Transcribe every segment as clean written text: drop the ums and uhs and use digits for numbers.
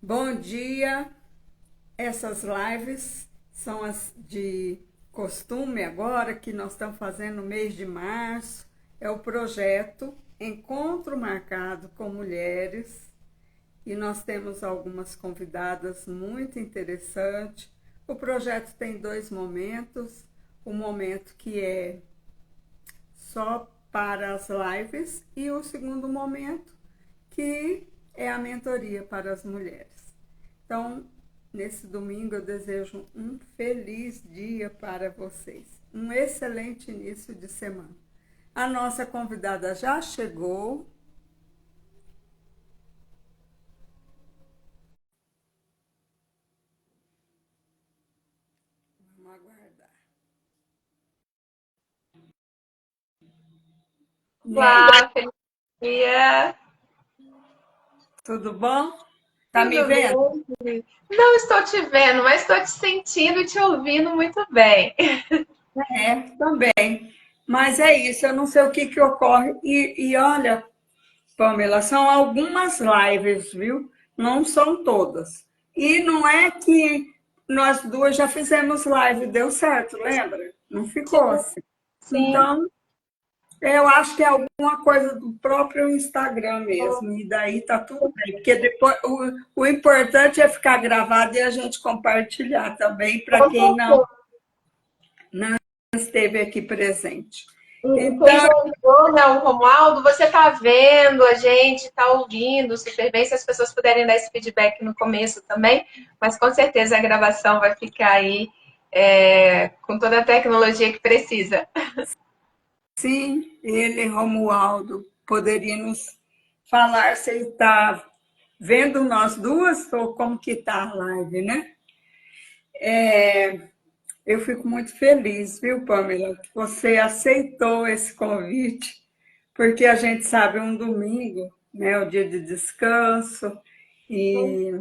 Bom dia. Essas lives são as de costume agora que nós estamos fazendo no mês de março. É o projeto Encontro Marcado com Mulheres e nós temos algumas convidadas muito interessantes. O projeto tem dois momentos. O momento que é só para as lives e o segundo momento que é a mentoria para as mulheres. Então, nesse domingo eu desejo um feliz dia para vocês, um excelente início de semana. A nossa convidada já chegou. Vamos aguardar. E aí, Olá, feliz dia. tudo bom? Tá me Tudo vendo? bem, Felipe? Não estou te vendo, mas estou te sentindo e te ouvindo muito bem. É, também. Mas é isso, eu não sei o que que ocorre. E olha, Pamela, são algumas lives, viu? Não são todas. E não é que nós duas já fizemos live, deu certo, lembra? Não ficou Sim, assim. sim. Então, eu acho que é alguma coisa do próprio Instagram mesmo, e daí tá tudo bem, porque depois o importante é ficar gravado e a gente compartilhar também para Com quem certeza. não esteve aqui presente. E quem Então, já entrou, né, o Romualdo, você está vendo a gente, está ouvindo super bem. Se as pessoas puderem dar esse feedback no começo também, mas com certeza a gravação vai ficar aí com toda a tecnologia que precisa. sim, ele, Romualdo, poderia nos falar se ele está vendo nós duas ou como que está a live, né? Eu fico muito feliz, viu, Pamela, que você aceitou esse convite, porque a gente sabe um domingo, né, o dia de descanso, e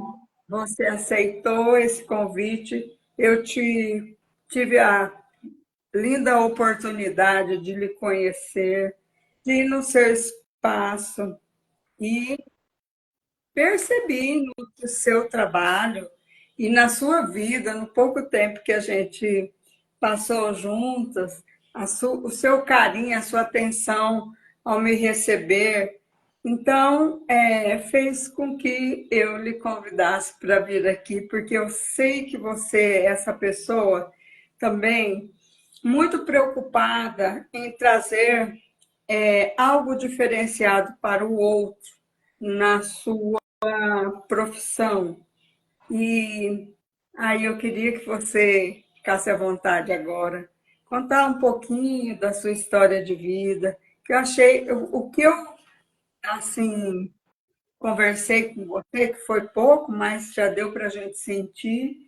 você aceitou esse convite. Tive a linda oportunidade de lhe conhecer, de ir no seu espaço e percebi no seu trabalho e na sua vida, no pouco tempo que a gente passou juntas, o seu carinho, a sua atenção ao me receber. Então, fez com que eu lhe convidasse para vir aqui, porque eu sei que você é essa pessoa também muito preocupada em trazer algo diferenciado para o outro na sua profissão. E aí eu queria que você ficasse à vontade agora, contar um pouquinho da sua história de vida, que eu achei, o que eu, assim, conversei com você, que foi pouco, mas já deu para a gente sentir,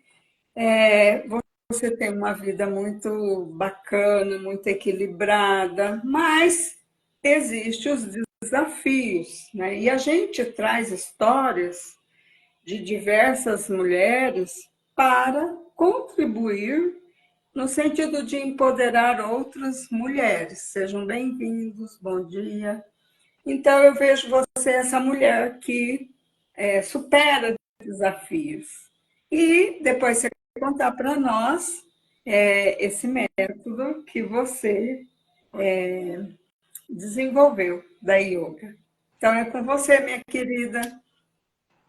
você tem uma vida muito bacana, muito equilibrada, mas existem os desafios, né? E a gente traz histórias de diversas mulheres para contribuir no sentido de empoderar outras mulheres. Sejam bem-vindos, bom dia. Então, eu vejo você, essa mulher que supera desafios. E depois você contar para nós esse método que você desenvolveu da yoga. Então, é com você, minha querida.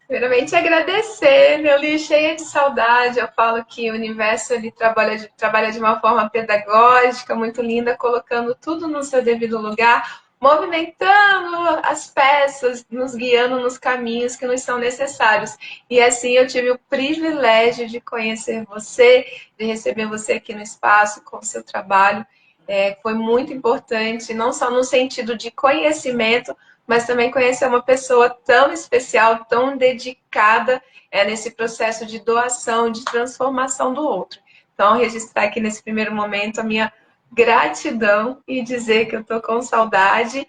Primeiramente, agradecer, meu li cheia de saudade. Eu falo que o universo ele trabalha de uma forma pedagógica, muito linda, colocando tudo no seu devido lugar, movimentando as peças, nos guiando nos caminhos que nos são necessários. E assim eu tive o privilégio de conhecer você, de receber você aqui no espaço com o seu trabalho. Foi muito importante, não só no sentido de conhecimento, mas também conhecer uma pessoa tão especial, tão dedicada nesse processo de doação, de transformação do outro. Então, registrar aqui nesse primeiro momento a minha gratidão e dizer que eu estou com saudade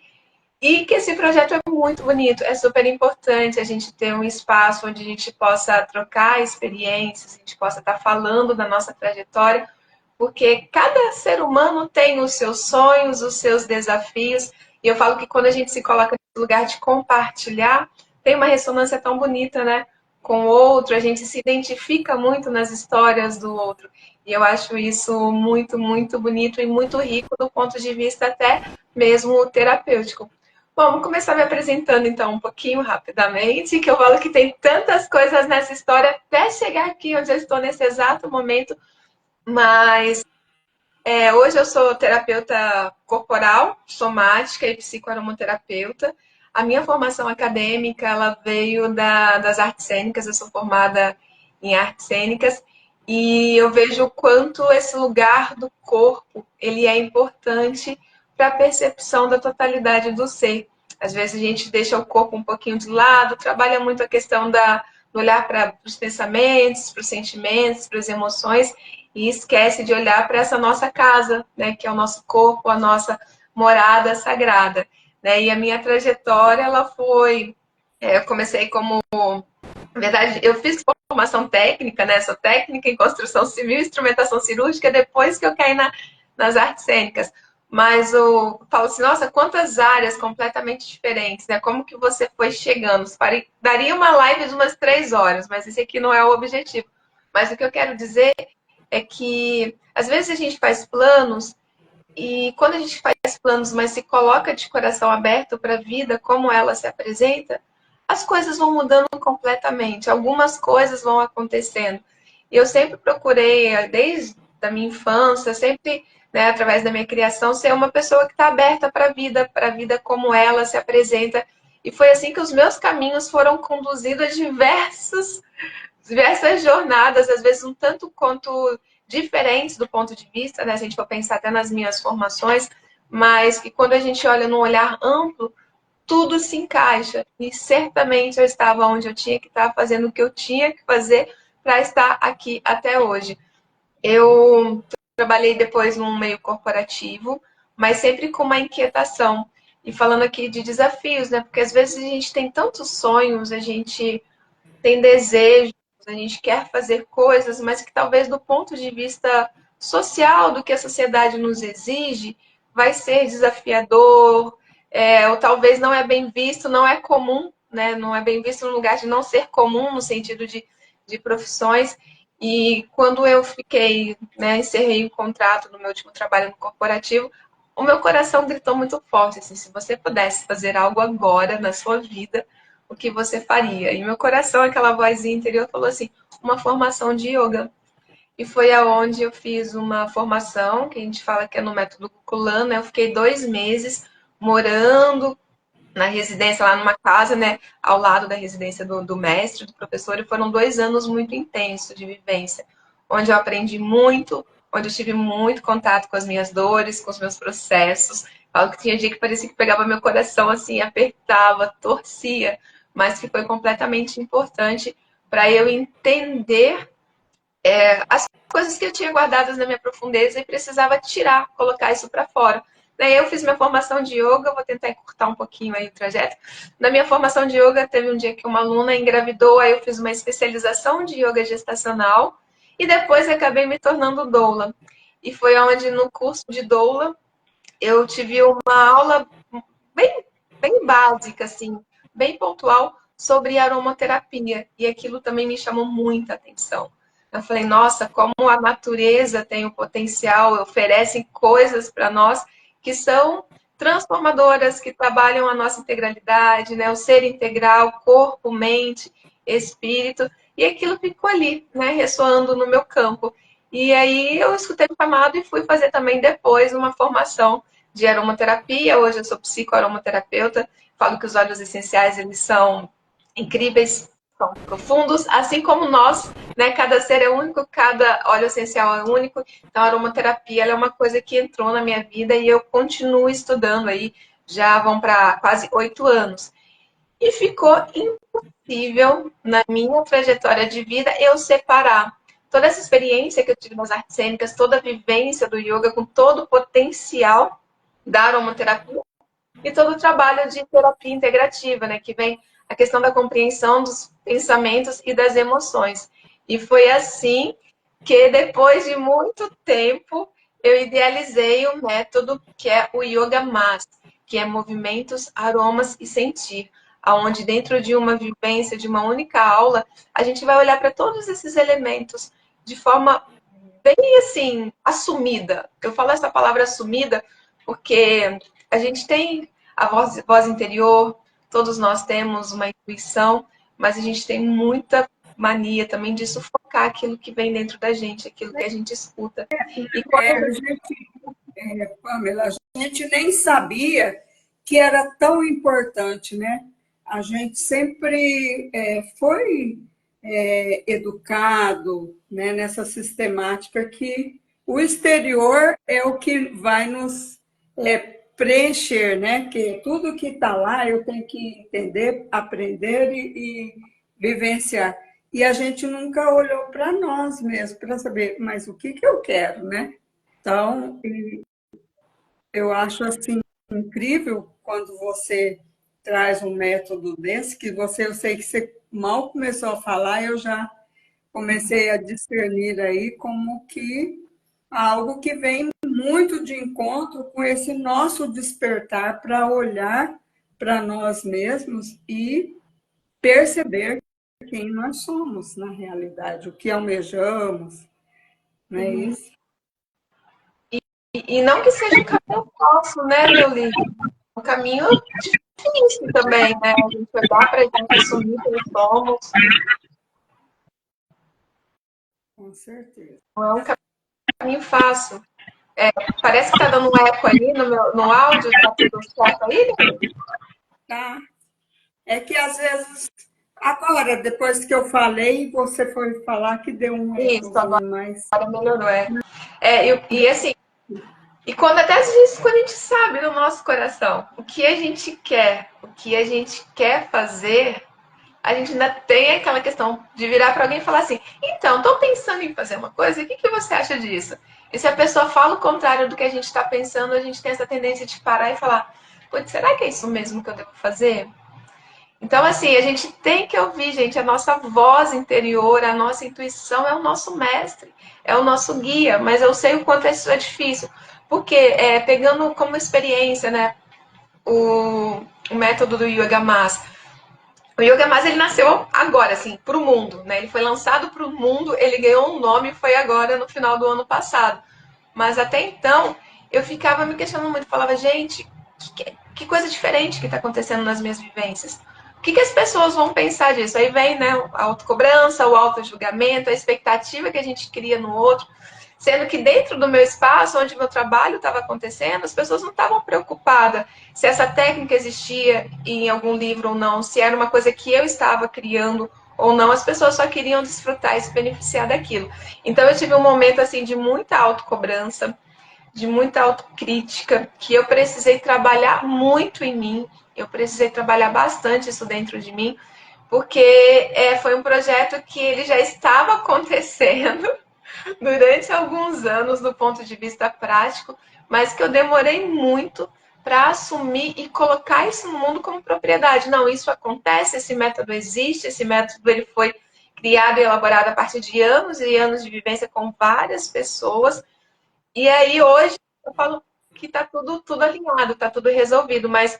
e que esse projeto é muito bonito, é super importante a gente ter um espaço onde a gente possa trocar experiências, a gente possa estar falando da nossa trajetória, porque cada ser humano tem os seus sonhos, os seus desafios, e eu falo que quando a gente se coloca nesse lugar de compartilhar, tem uma ressonância tão bonita, né? com o outro, a gente se identifica muito nas histórias do outro. E eu acho isso muito, muito bonito e muito rico do ponto de vista até mesmo terapêutico. Bom, vou começar me apresentando então um pouquinho rapidamente, que eu falo que tem tantas coisas nessa história até chegar aqui onde eu estou nesse exato momento, mas hoje eu sou terapeuta corporal, somática e psicoaromaterapeuta. A minha formação acadêmica ela veio das artes cênicas, eu sou formada em artes cênicas e eu vejo o quanto esse lugar do corpo ele é importante para a percepção da totalidade do ser. Às vezes a gente deixa o corpo um pouquinho de lado, trabalha muito a questão do olhar para os pensamentos, para os sentimentos, para as emoções, e esquece de olhar para essa nossa casa, né, que é o nosso corpo, a nossa morada sagrada. Né? E a minha trajetória, ela foi... eu comecei como... Na verdade, eu fiz formação técnica, né? Sou técnica em construção civil e instrumentação cirúrgica, depois que eu caí nas artes cênicas. Mas eu falo assim, nossa, quantas áreas completamente diferentes, né? Como que você foi chegando? Daria uma live de umas 3 horas, mas esse aqui não é o objetivo. Mas o que eu quero dizer é que às vezes a gente faz planos e quando a gente faz planos, mas se coloca de coração aberto para a vida, como ela se apresenta, as coisas vão mudando completamente, algumas coisas vão acontecendo. E eu sempre procurei, desde a minha infância, sempre, né, através da minha criação, ser uma pessoa que está aberta para a vida como ela se apresenta. E foi assim que os meus caminhos foram conduzidos a diversas jornadas, às vezes um tanto quanto diferentes do ponto de vista, né? Se a gente for pensar até nas minhas formações, mas que quando a gente olha num olhar amplo, tudo se encaixa. E certamente eu estava onde eu tinha que estar, fazendo o que eu tinha que fazer para estar aqui até hoje. Eu trabalhei depois num meio corporativo, mas sempre com uma inquietação. E falando aqui de desafios, né? Porque às vezes a gente tem tantos sonhos, a gente tem desejos, a gente quer fazer coisas, mas que talvez do ponto de vista social, do que a sociedade nos exige, vai ser desafiador, ou talvez não é bem visto, não é comum, né? Não é bem visto no lugar de não ser comum, no sentido de profissões. E quando eu fiquei, né, encerrei o contrato no meu último trabalho no corporativo, o meu coração gritou muito forte, assim, se você pudesse fazer algo agora na sua vida, o que você faria? E meu coração, aquela vozinha interior, falou assim, uma formação de yoga. E foi aonde eu fiz uma formação, que a gente fala que é no método Kulan, né? Eu fiquei 2 meses morando na residência, lá numa casa, né? Ao lado da residência do mestre, do professor, e foram 2 anos muito intensos de vivência, onde eu aprendi muito, onde eu tive muito contato com as minhas dores, com os meus processos. Algo que tinha dia que parecia que pegava meu coração assim, apertava, torcia, mas que foi completamente importante para eu entender as coisas que eu tinha guardadas na minha profundeza e precisava tirar, colocar isso para fora. Daí eu fiz minha formação de yoga, vou tentar encurtar um pouquinho aí o trajeto. Na minha formação de yoga, teve um dia que uma aluna engravidou, aí eu fiz uma especialização de yoga gestacional e depois acabei me tornando doula. E foi onde no curso de doula eu tive uma aula bem, bem básica, assim, bem pontual sobre aromaterapia. E aquilo também me chamou muita atenção. Eu falei, nossa, como a natureza tem o potencial, oferece coisas para nós que são transformadoras, que trabalham a nossa integralidade, né? O ser integral, corpo, mente, espírito. E aquilo ficou ali, né? Ressoando no meu campo. E aí eu escutei o chamado e fui fazer também depois uma formação de aromaterapia. Hoje eu sou psicoaromaterapeuta. Falo que os óleos essenciais, eles são incríveis, são profundos, assim como nós, né? Cada ser é único, cada óleo essencial é único. Então, a aromaterapia ela é uma coisa que entrou na minha vida e eu continuo estudando aí, já vão para quase 8 anos. E ficou impossível, na minha trajetória de vida, eu separar toda essa experiência que eu tive nas artes cênicas, toda a vivência do yoga, com todo o potencial da aromaterapia e todo o trabalho de terapia integrativa, né, que vem a questão da compreensão dos pensamentos e das emoções. E foi assim que, depois de muito tempo, eu idealizei o método que é o Yoga Mas, que é movimentos, aromas e sentir. onde dentro de uma vivência, de uma única aula, a gente vai olhar para todos esses elementos de forma bem assim, assumida. Eu falo essa palavra assumida porque a gente tem a voz interior, todos nós temos uma intuição, mas a gente tem muita mania também de sufocar aquilo que vem dentro da gente, aquilo que a gente escuta. E quando A gente, Pamela, a gente nem sabia que era tão importante, né? A gente sempre foi educado, né, nessa sistemática que o exterior é o que vai nos preencher, né? Que tudo que está lá eu tenho que entender, aprender e vivenciar. E a gente nunca olhou para nós mesmos, para saber, mas o que eu quero, né? Então, eu acho assim incrível quando você traz um método desse, que eu sei que você mal começou a falar, eu já comecei a discernir aí como que algo que vem muito de encontro com esse nosso despertar para olhar para nós mesmos e perceber quem nós somos na realidade, o que almejamos, não é isso? e não que seja um caminho fácil, né, Leoli? Um caminho difícil também, né? A gente olhar para a gente, assumir quem somos. Com certeza. Não é um caminho fácil. Parece que tá dando um eco ali no áudio, tá tudo certo aí, Leoli? Tá? É que às vezes, agora, depois que eu falei, você foi falar que deu um Isso, agora ecozinho, mas melhorou, e assim, e quando até às vezes quando a gente sabe no nosso coração o que a gente quer, o que a gente quer fazer, a gente ainda tem aquela questão de virar para alguém e falar assim: então, estou pensando em fazer uma coisa, o que você acha disso? E se a pessoa fala o contrário do que a gente está pensando, a gente tem essa tendência de parar e falar: putz, será que é isso mesmo que eu devo fazer? Então, assim, a gente tem que ouvir, gente, a nossa voz interior, a nossa intuição é o nosso mestre, é o nosso guia, mas eu sei o quanto isso é difícil. Porque, pegando como experiência, né, o método do Yoga Mas, o Yoga Mas ele nasceu agora, assim, para o mundo, né? Ele foi lançado para o mundo, ele ganhou um nome, foi agora no final do ano passado. Mas até então, eu ficava me questionando muito, falava, gente, que coisa diferente que está acontecendo nas minhas vivências. O que as pessoas vão pensar disso? Aí vem, né, a autocobrança, o auto-julgamento, a expectativa que a gente cria no outro. Sendo que dentro do meu espaço, onde meu trabalho estava acontecendo, as pessoas não estavam preocupadas se essa técnica existia em algum livro ou não, se era uma coisa que eu estava criando ou não, as pessoas só queriam desfrutar e se beneficiar daquilo. Então eu tive um momento assim de muita autocobrança, de muita autocrítica, que eu precisei trabalhar muito em mim, eu precisei trabalhar bastante isso dentro de mim, porque foi um projeto que ele já estava acontecendo durante alguns anos do ponto de vista prático, mas que eu demorei muito para assumir e colocar isso no mundo como propriedade. Não, isso acontece, esse método existe, esse método ele foi criado e elaborado a partir de anos e anos de vivência com várias pessoas. E aí hoje eu falo que está tudo alinhado, está tudo resolvido, mas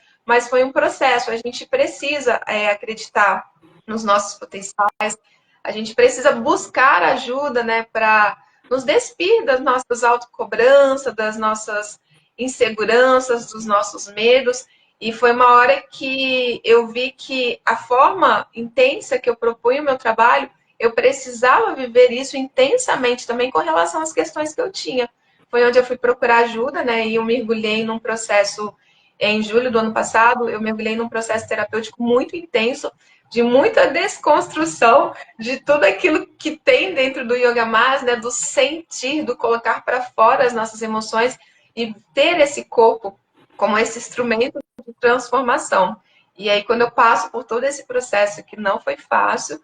foi um processo. A gente precisa acreditar nos nossos potenciais, a gente precisa buscar ajuda, né, para nos despir das nossas autocobranças, das nossas inseguranças, dos nossos medos. E foi uma hora que eu vi que a forma intensa que eu propunha o meu trabalho, eu precisava viver isso intensamente também com relação às questões que eu tinha. Foi onde eu fui procurar ajuda, né? E eu mergulhei num processo, em julho do ano passado, eu mergulhei num processo terapêutico muito intenso, de muita desconstrução de tudo aquilo que tem dentro do Yoga Mas, né? Do sentir, do colocar para fora as nossas emoções e ter esse corpo como esse instrumento de transformação. E aí, quando eu passo por todo esse processo que não foi fácil,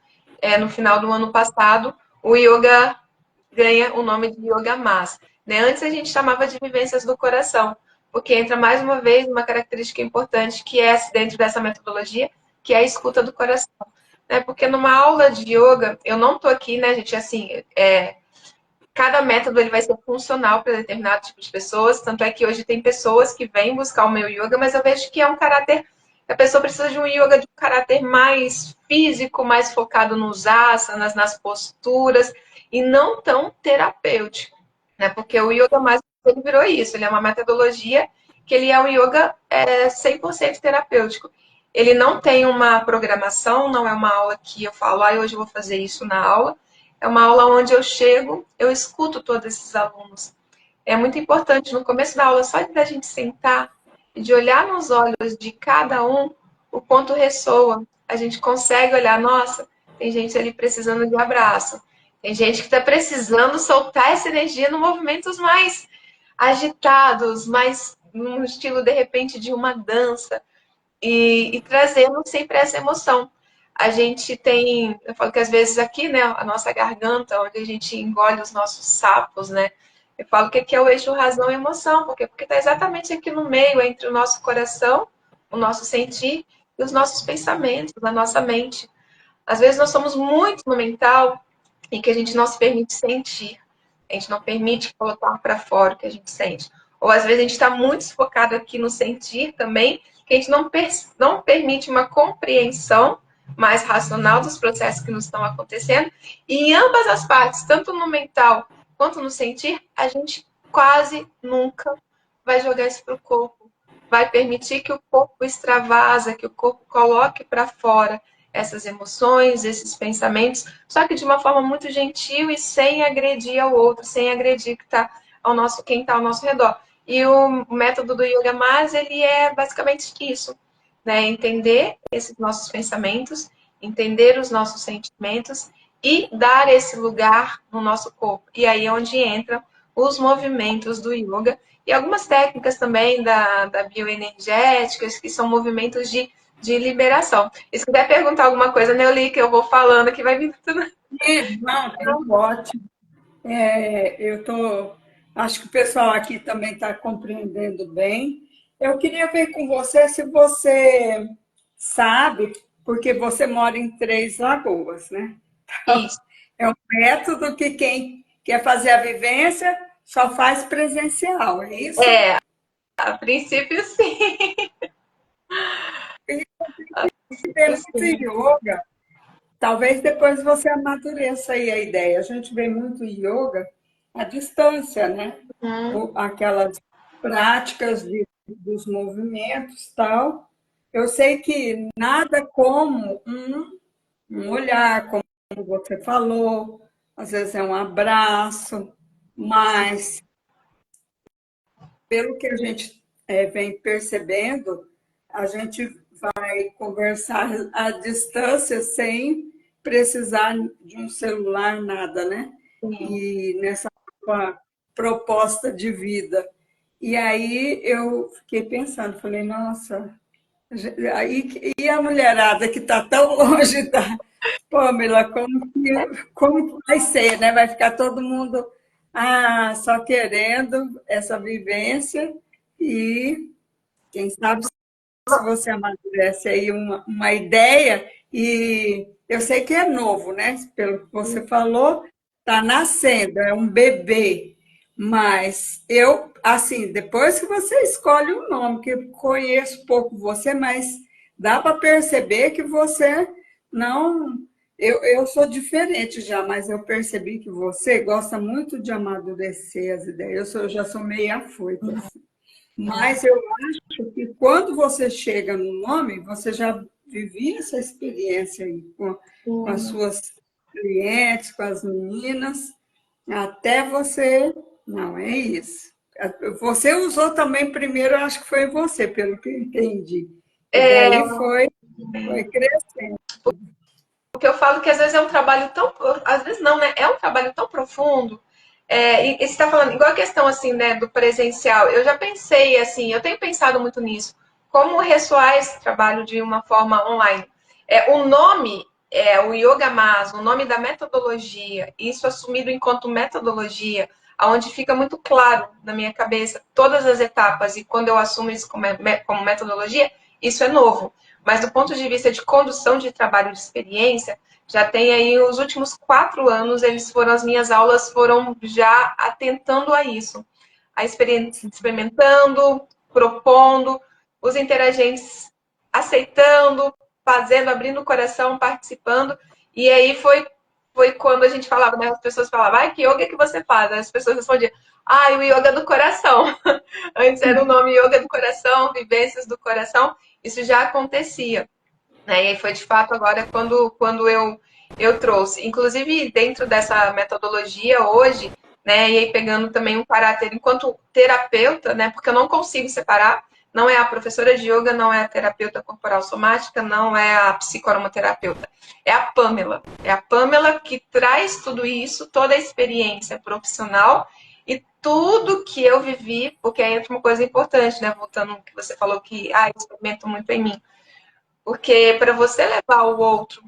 no final do ano passado, o yoga ganha o nome de Yoga Mas. Né? Antes a gente chamava de vivências do coração, porque entra mais uma vez uma característica importante que é dentro dessa metodologia, que é a escuta do coração. Né? Porque numa aula de yoga, eu não estou aqui, né, gente, assim, cada método ele vai ser funcional para determinado tipo de pessoas, tanto é que hoje tem pessoas que vêm buscar o meu yoga, mas eu vejo que é um caráter A pessoa precisa de um yoga de um caráter mais físico, mais focado nos asanas, nas posturas, e não tão terapêutico, né? Porque o yoga mais ele virou isso, ele é uma metodologia que ele é um yoga 100% terapêutico. Ele não tem uma programação, não é uma aula que eu falo, hoje eu vou fazer isso na aula. É uma aula onde eu chego, eu escuto todos esses alunos. É muito importante no começo da aula, só de a gente sentar e de olhar nos olhos de cada um, o ponto ressoa. A gente consegue olhar, nossa, tem gente ali precisando de abraço. Tem gente que está precisando soltar essa energia em movimentos mais agitados, mais num estilo, de repente, de uma dança. E trazendo sempre essa emoção. A gente tem, eu falo que às vezes aqui, né, a nossa garganta, onde a gente engole os nossos sapos, né, eu falo que aqui é o eixo razão e emoção, porque está exatamente aqui no meio, entre o nosso coração, o nosso sentir e os nossos pensamentos, a nossa mente. Às vezes nós somos muito no mental e que a gente não se permite sentir. A gente não permite colocar para fora o que a gente sente. Ou às vezes a gente está muito focado aqui no sentir também, que a gente não permite uma compreensão mais racional dos processos que nos estão acontecendo. E em ambas as partes, tanto no mental quanto no sentir, a gente quase nunca vai jogar isso para o corpo. Vai permitir que o corpo extravasa, que o corpo coloque para fora essas emoções, esses pensamentos, só que de uma forma muito gentil e sem agredir ao outro, sem agredir quem está ao nosso redor. E o método do Yoga Mas, ele é basicamente isso, né? Entender esses nossos pensamentos, entender os nossos sentimentos e dar esse lugar no nosso corpo. E aí é onde entram os movimentos do yoga e algumas técnicas também da bioenergéticas, que são movimentos de liberação. E se quiser perguntar alguma coisa, Neuli, que eu vou falando, que vai vir tudo. Não, tá ótimo. Acho que o pessoal aqui também está compreendendo bem. Eu queria ver com você se você sabe, porque você mora em Três Lagoas, né? Isso. É um método que quem quer fazer a vivência só faz presencial, é isso? A princípio, sim. A É princípio, muito sim. yoga. Talvez depois você amadureça aí a ideia. A gente vê muito yoga à distância, né? Aquelas práticas dos movimentos tal. Eu sei que nada como um olhar, como você falou, às vezes é um abraço, mas pelo que a gente vem percebendo, a gente vai conversar à distância sem precisar de um celular, nada, né? Sim. E nessa proposta de vida. E aí eu fiquei pensando, falei, nossa, e a mulherada que está tão longe da Pamela, como vai ser, né? Vai ficar todo mundo só querendo essa vivência e quem sabe se você amadurece aí uma ideia, e eu sei que é novo, né? Pelo que você falou, está nascendo, é um bebê. Mas eu, assim, depois que você escolhe o nome, que eu conheço pouco você, mas dá para perceber que você não. Eu sou diferente já, mas eu percebi que você gosta muito de amadurecer as ideias. Eu já sou meio afoita, assim. Mas eu acho que quando você chega no nome, você já vivia essa experiência aí com as suas clientes, com as meninas, até você. Não, é isso. Você usou também primeiro, acho que foi você, pelo que eu entendi. E É, daí foi crescendo. porque eu falo que às vezes é um trabalho tão. Às vezes não, né? É um trabalho tão profundo. E você está falando, igual a questão assim, né, do presencial. Eu já pensei, assim, eu tenho pensado muito nisso. Como ressoar esse trabalho de uma forma online? O nome o Yoga Mas, o nome da metodologia, isso assumido enquanto metodologia, aonde fica muito claro na minha cabeça todas as etapas, e quando eu assumo isso como metodologia, isso é novo. Mas do ponto de vista de condução de trabalho de experiência, já tem aí os últimos 4 anos, as minhas aulas foram já atentando a isso, experimentando, propondo, os interagentes aceitando, fazendo, abrindo o coração, participando. E aí foi quando a gente falava, né? As pessoas falavam, ai, que yoga que você faz? As pessoas respondiam, o yoga do coração. Antes era o nome yoga do coração, vivências do coração. Isso já acontecia. Né? E aí foi de fato agora quando eu trouxe. Inclusive, dentro dessa metodologia hoje, né? E aí pegando também um caráter enquanto terapeuta, né? Porque eu não consigo separar. Não é a professora de yoga, não é a terapeuta corporal somática, não é a psicoaromaterapeuta. É a Pamela. É a Pamela que traz tudo isso, toda a experiência profissional e tudo que eu vivi, porque aí entra uma coisa importante, né? Voltando ao que você falou que, eu experimento muito em mim. Porque para você levar o outro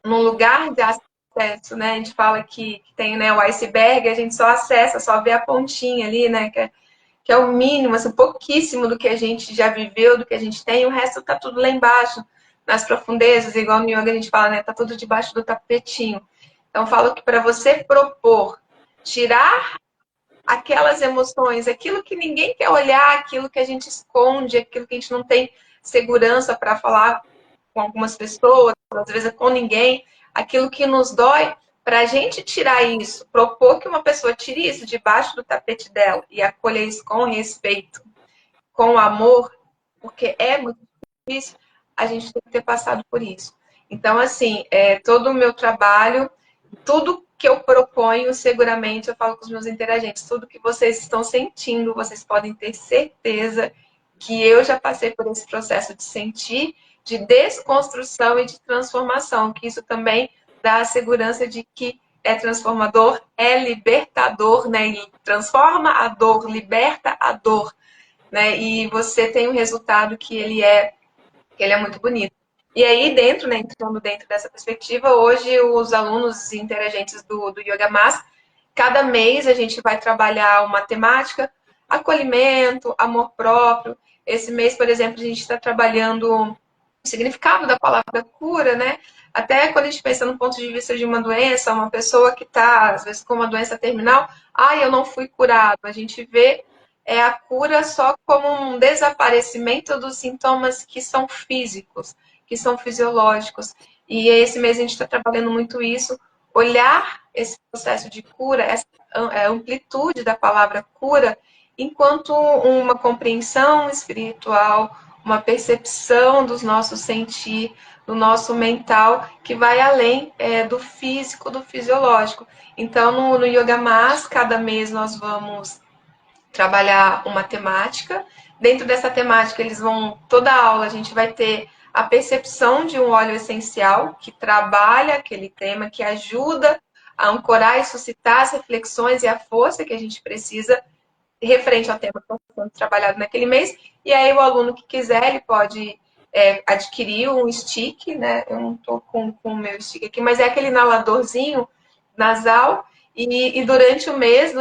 num lugar de acesso, né? A gente fala que tem, né, o iceberg, a gente só acessa, só vê a pontinha ali, né? Que é o mínimo, assim, pouquíssimo do que a gente já viveu, do que a gente tem, o resto tá tudo lá embaixo, nas profundezas, igual no yoga a gente fala, né? Tá tudo debaixo do tapetinho. Então, eu falo que para você propor, tirar aquelas emoções, aquilo que ninguém quer olhar, aquilo que a gente esconde, aquilo que a gente não tem segurança para falar com algumas pessoas, às vezes com ninguém, aquilo que nos dói, para a gente tirar isso, propor que uma pessoa tire isso debaixo do tapete dela e acolher isso com respeito, com amor, porque é muito difícil, a gente tem que ter passado por isso. Então, assim, todo o meu trabalho, tudo que eu proponho, seguramente eu falo com os meus interagentes, tudo que vocês estão sentindo, vocês podem ter certeza que eu já passei por esse processo de sentir, de desconstrução e de transformação, que isso também dá a segurança de que é transformador, é libertador, né? E transforma a dor, liberta a dor, né? E você tem um resultado que ele é muito bonito. E aí, dentro, né, entrando dentro dessa perspectiva, hoje os alunos interagentes do Yoga Mas, cada mês a gente vai trabalhar uma temática, acolhimento, amor próprio. Esse mês, por exemplo, a gente está trabalhando o significado da palavra cura, né? Até quando a gente pensa no ponto de vista de uma doença, uma pessoa que está, às vezes, com uma doença terminal, eu não fui curado. A gente vê a cura só como um desaparecimento dos sintomas que são físicos, que são fisiológicos. E esse mês a gente está trabalhando muito isso, olhar esse processo de cura, essa amplitude da palavra cura, enquanto uma compreensão espiritual, uma percepção dos nossos sentir, do nosso mental, que vai além do físico, do fisiológico. Então, no Yoga Mas, cada mês nós vamos trabalhar uma temática. Dentro dessa temática, toda a aula a gente vai ter a percepção de um óleo essencial que trabalha aquele tema, que ajuda a ancorar e suscitar as reflexões e a força que a gente precisa referente ao tema que está sendo trabalhado naquele mês. E aí o aluno que quiser, ele pode adquirir um stick, né? Eu não estou com o meu stick aqui, mas é aquele inaladorzinho nasal. E durante o mês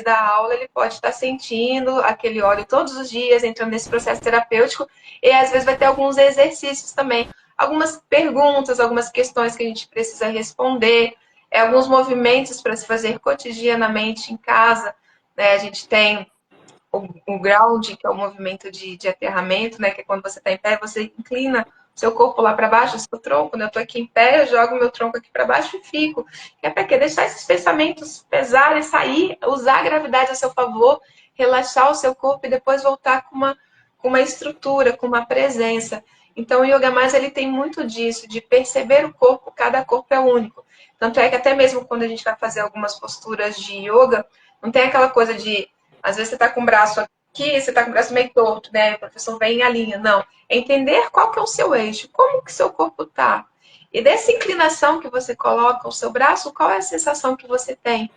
da aula, ele pode estar sentindo aquele óleo todos os dias, entrando nesse processo terapêutico. E às vezes vai ter alguns exercícios também, algumas perguntas, algumas questões que a gente precisa responder, alguns movimentos para se fazer cotidianamente em casa. Né? A gente tem o ground, que é o movimento de aterramento, né? Que é quando você está em pé, você inclina o seu corpo lá para baixo, o seu tronco. Quando eu estou aqui em pé, eu jogo meu tronco aqui para baixo e fico. Que é para quê? Deixar esses pensamentos pesarem, sair, usar a gravidade a seu favor, relaxar o seu corpo e depois voltar com uma estrutura, com uma presença. Então, o Yoga Mais, ele tem muito disso, de perceber o corpo, cada corpo é único. Tanto é que até mesmo quando a gente vai fazer algumas posturas de yoga, não tem aquela coisa de às vezes você está com o braço aqui, você está com o braço meio torto, né? O professor vem em a linha. Não. É entender qual que é o seu eixo, como que seu corpo está. E dessa inclinação que você coloca o seu braço, qual é a sensação que você tem?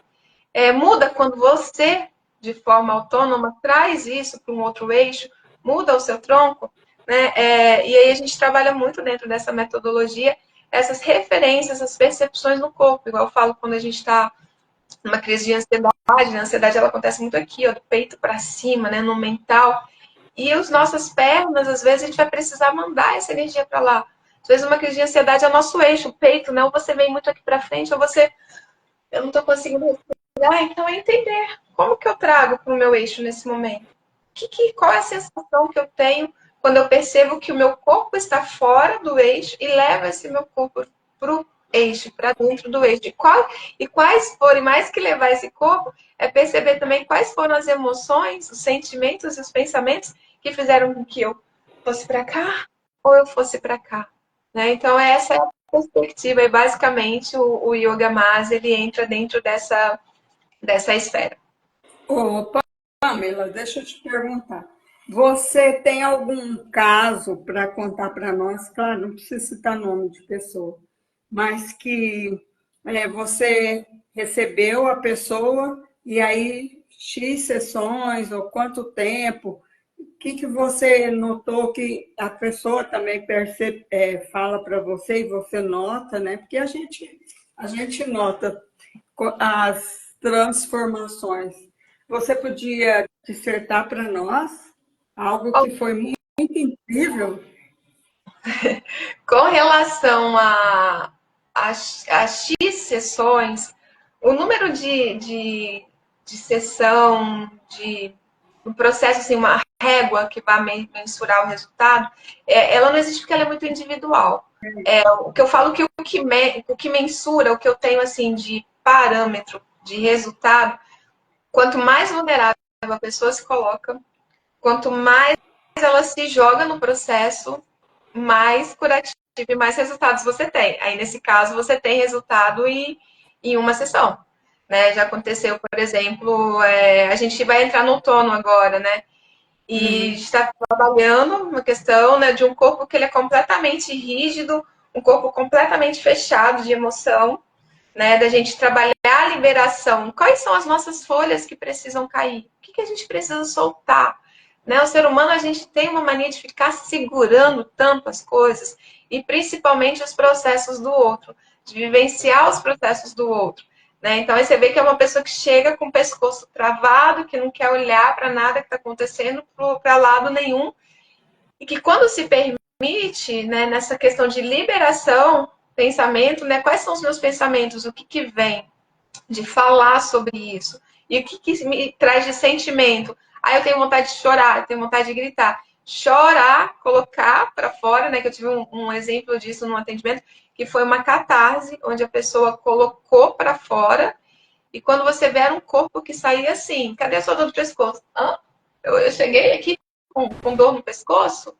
Muda quando você, de forma autônoma, traz isso para um outro eixo, muda o seu tronco, né? E aí a gente trabalha muito dentro dessa metodologia, essas referências, essas percepções no corpo. Igual eu falo quando a gente está numa crise de ansiedade, né? A ansiedade ela acontece muito aqui, ó, do peito para cima, né, no mental. E as nossas pernas, às vezes, a gente vai precisar mandar essa energia para lá. Às vezes, uma crise de ansiedade é o nosso eixo, o peito, né? Ou você vem muito aqui para frente, ou você, eu não estou conseguindo respirar. Então, é entender como que eu trago para o meu eixo nesse momento. Qual é a sensação que eu tenho quando eu percebo que o meu corpo está fora do eixo e leva esse meu corpo para o eixo, para dentro do eixo. E quais forem, mais que levar esse corpo, é perceber também quais foram as emoções, os sentimentos e os pensamentos que fizeram com que eu fosse para cá ou eu fosse para cá. Né? Então, essa é a perspectiva. E, basicamente, o Yoga Mas, ele entra dentro dessa esfera. Opa, Pamela, deixa eu te perguntar. Você tem algum caso para contar para nós? Claro, não precisa citar nome de pessoa, mas que você recebeu a pessoa e aí X sessões ou quanto tempo? O que você notou que a pessoa também fala para você e você nota, né? Porque a gente nota as transformações. Você podia dissertar para nós algo que foi muito incrível? Com relação a X sessões, o número de sessão, um processo, assim, uma régua que vai mensurar o resultado, ela não existe porque ela é muito individual. O que eu falo que o que mensura, o que eu tenho assim de parâmetro, de resultado, quanto mais vulnerável a pessoa se coloca, quanto mais ela se joga no processo, mais curativo e mais resultados você tem. Aí, nesse caso, você tem resultado em uma sessão. Né? Já aconteceu, por exemplo, a gente vai entrar no outono agora, né? E está trabalhando uma questão, né, de um corpo que ele é completamente rígido, um corpo completamente fechado de emoção, né? Da gente trabalhar a liberação. Quais são as nossas folhas que precisam cair? O que a gente precisa soltar? Né? O ser humano, a gente tem uma mania de ficar segurando tanto as coisas, e principalmente os processos do outro, de vivenciar os processos do outro. Né? Então, aí você vê que é uma pessoa que chega com o pescoço travado, que não quer olhar para nada que está acontecendo, para lado nenhum, e que quando se permite, né, nessa questão de liberação, pensamento, né, quais são os meus pensamentos, o que vem de falar sobre isso, e o que me traz de sentimento. Aí eu tenho vontade de chorar, eu tenho vontade de gritar. Chorar, colocar para fora, né? Que eu tive um exemplo disso num atendimento, que foi uma catarse, onde a pessoa colocou para fora, e quando você vê era um corpo que saía assim, cadê a sua dor do pescoço? Hã? Eu cheguei aqui com dor no pescoço,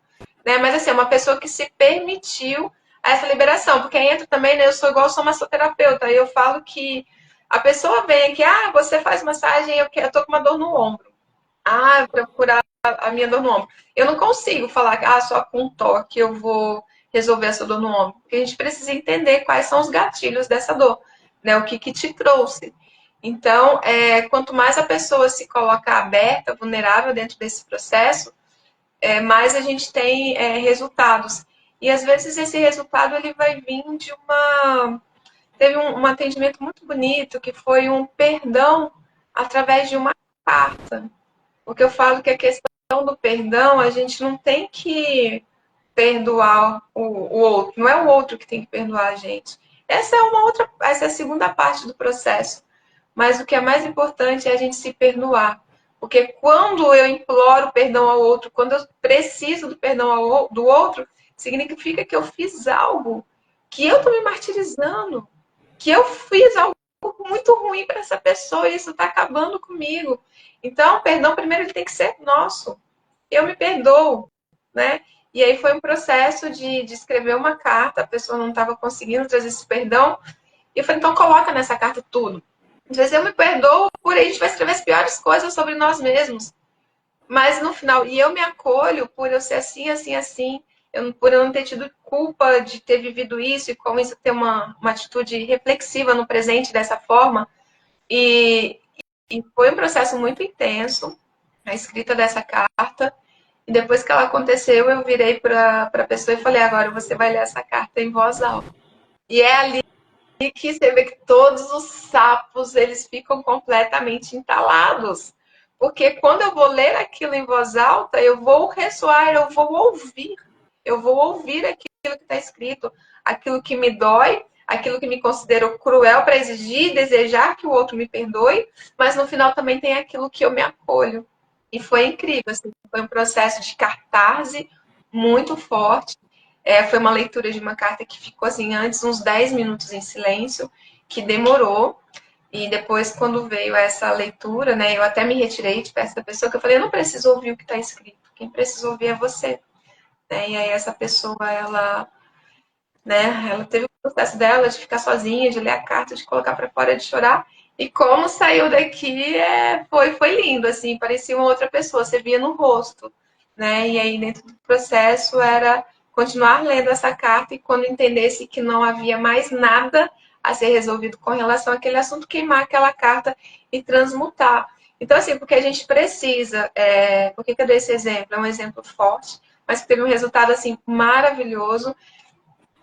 né? Mas assim, é uma pessoa que se permitiu essa liberação, porque aí entra também, né? Eu sou massoterapeuta, e eu falo que a pessoa vem aqui, você faz massagem, eu tô com uma dor no ombro. Para curar a minha dor no ombro. Eu não consigo falar que só com um toque eu vou resolver essa dor no ombro. Porque a gente precisa entender quais são os gatilhos dessa dor, né? O que te trouxe. Então, quanto mais a pessoa se coloca aberta, vulnerável dentro desse processo, mais a gente tem resultados. E às vezes esse resultado ele vai vir de uma. Teve um atendimento muito bonito que foi um perdão através de uma carta. Porque eu falo que a questão do perdão, a gente não tem que perdoar o outro, não é o outro que tem que perdoar a gente. Essa é a segunda parte do processo. Mas o que é mais importante é a gente se perdoar. Porque quando eu imploro perdão ao outro, quando eu preciso do perdão do outro, significa que eu fiz algo que eu estou me martirizando, que eu fiz algo muito ruim para essa pessoa e isso está acabando comigo. Então, o perdão primeiro ele tem que ser nosso. Eu me perdoo, né? E aí foi um processo de escrever uma carta, a pessoa não estava conseguindo trazer esse perdão, e eu falei, então coloca nessa carta tudo. Às vezes eu me perdoo, por aí a gente vai escrever as piores coisas sobre nós mesmos. Mas no final, e eu me acolho por eu ser assim, assim, assim, por eu não ter tido culpa de ter vivido isso e com isso ter uma atitude reflexiva no presente dessa forma. E, e foi um processo muito intenso, a escrita dessa carta. E depois que ela aconteceu, eu virei para a pessoa e falei, agora você vai ler essa carta em voz alta. E é ali que você vê que todos os sapos, eles ficam completamente entalados. Porque quando eu vou ler aquilo em voz alta, eu vou ressoar, eu vou ouvir aquilo que está escrito, aquilo que me dói, aquilo que me considero cruel para exigir, desejar que o outro me perdoe, mas no final também tem aquilo que eu me acolho. E foi incrível, assim, foi um processo de catarse, muito forte. Foi uma leitura de uma carta que ficou assim, antes uns 10 minutos em silêncio, que demorou. E depois, quando veio essa leitura, né, eu até me retirei de perto da pessoa, que eu falei, eu não preciso ouvir o que está escrito, quem precisa ouvir é você. Né? E aí essa pessoa, ela teve o processo dela de ficar sozinha, de ler a carta, de colocar para fora, de chorar. E como saiu daqui, foi lindo, assim, parecia uma outra pessoa, você via no rosto, né? E aí dentro do processo era continuar lendo essa carta e quando entendesse que não havia mais nada a ser resolvido com relação àquele assunto, queimar aquela carta e transmutar. Então, assim, porque a gente precisa, por que eu dei esse exemplo? É um exemplo forte, mas que teve um resultado, assim, maravilhoso,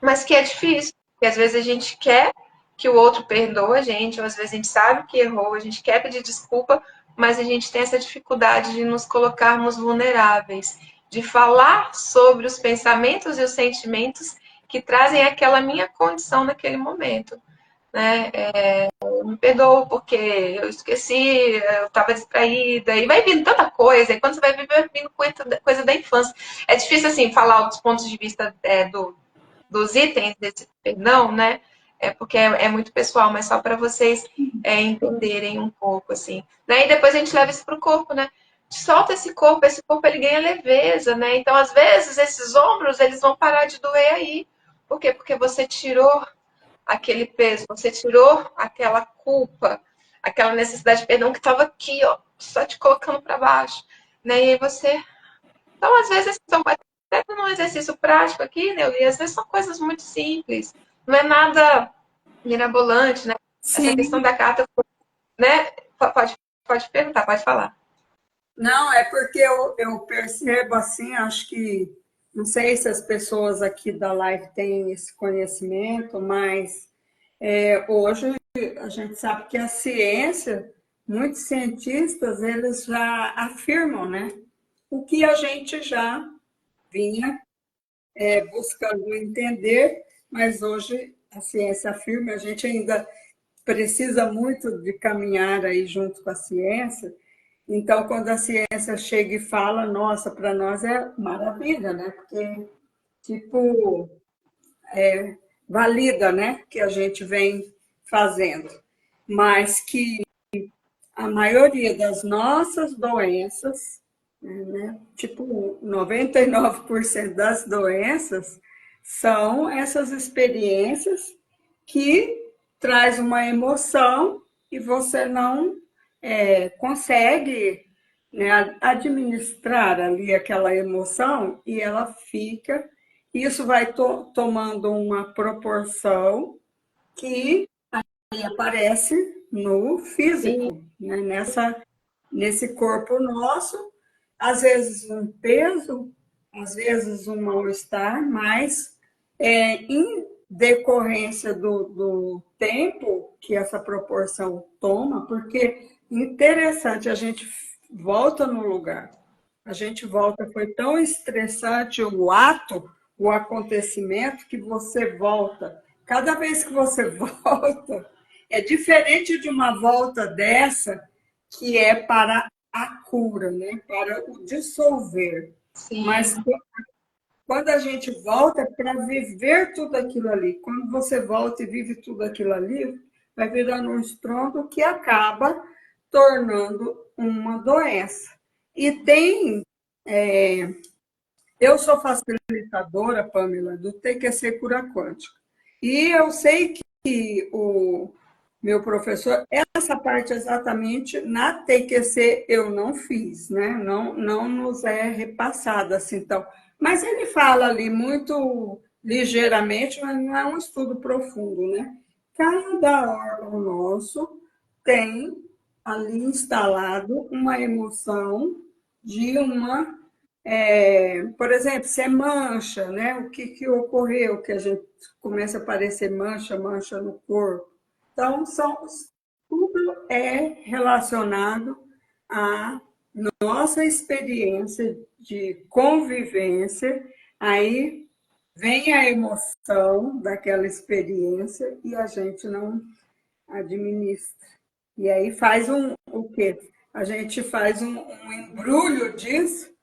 mas que é difícil, porque às vezes a gente quer que o outro perdoe a gente, ou às vezes a gente sabe que errou, a gente quer pedir desculpa, mas a gente tem essa dificuldade de nos colocarmos vulneráveis, de falar sobre os pensamentos e os sentimentos que trazem aquela minha condição naquele momento. Né? Me perdoa porque eu esqueci, eu estava distraída, e vai vindo tanta coisa, e quando você vai viver, vai vindo coisa da infância. É difícil, assim, falar dos pontos de vista dos itens desse perdão, né? Porque é muito pessoal, mas só para vocês entenderem um pouco, assim. Né? E depois a gente leva isso para o corpo, né? Solta esse corpo ele ganha leveza, né? Então, às vezes, esses ombros, eles vão parar de doer aí. Por quê? Porque você tirou aquele peso, você tirou aquela culpa, aquela necessidade de perdão que estava aqui, ó, só te colocando para baixo. Né? E aí você então, às vezes, são até num exercício prático aqui, né, e às vezes são coisas muito simples, não é nada mirabolante, né? Essa questão Sim, da carta, né? Pode perguntar, pode falar. não, é porque eu percebo assim, acho que, não sei se as pessoas aqui da live têm esse conhecimento, mas hoje a gente sabe que a ciência, muitos cientistas, eles já afirmam, né? O que a gente já vinha buscando entender, mas hoje a ciência afirma, a gente ainda precisa muito de caminhar aí junto com a ciência. Então, quando a ciência chega e fala, nossa, para nós é maravilha, né? Porque, tipo, valida, né? Que a gente vem fazendo. Mas que a maioria das nossas doenças, né? Tipo, 99% das doenças são essas experiências que traz uma emoção e você não consegue, né, administrar ali aquela emoção e ela fica. Isso vai tomando uma proporção que aparece no Sim, físico, né? Nesse corpo nosso, às vezes um peso, às vezes um mal-estar, mas em decorrência do tempo que essa proporção toma, porque interessante, a gente volta no lugar, a gente volta, foi tão estressante o ato, o acontecimento, que você volta. Cada vez que você volta, é diferente de uma volta dessa, que é para a cura, né? Para o dissolver. Mas sim, quando a gente volta, é para viver tudo aquilo ali. Quando você volta e vive tudo aquilo ali, vai virando um estrondo que acaba tornando uma doença. E tem. Eu sou facilitadora, Pamela, do TQC Cura Quântica. E eu sei que o meu professor, essa parte exatamente na TQC eu não fiz, né? Não nos é repassada assim tão. Mas ele fala ali muito ligeiramente, mas não é um estudo profundo, né? Cada órgão nosso tem ali instalado uma emoção de uma por exemplo, se é mancha, né? O que ocorreu que a gente começa a aparecer mancha no corpo. Então, tudo é relacionado à nossa experiência de convivência. Aí vem a emoção daquela experiência e a gente não administra. E aí faz o quê? A gente faz um embrulho disso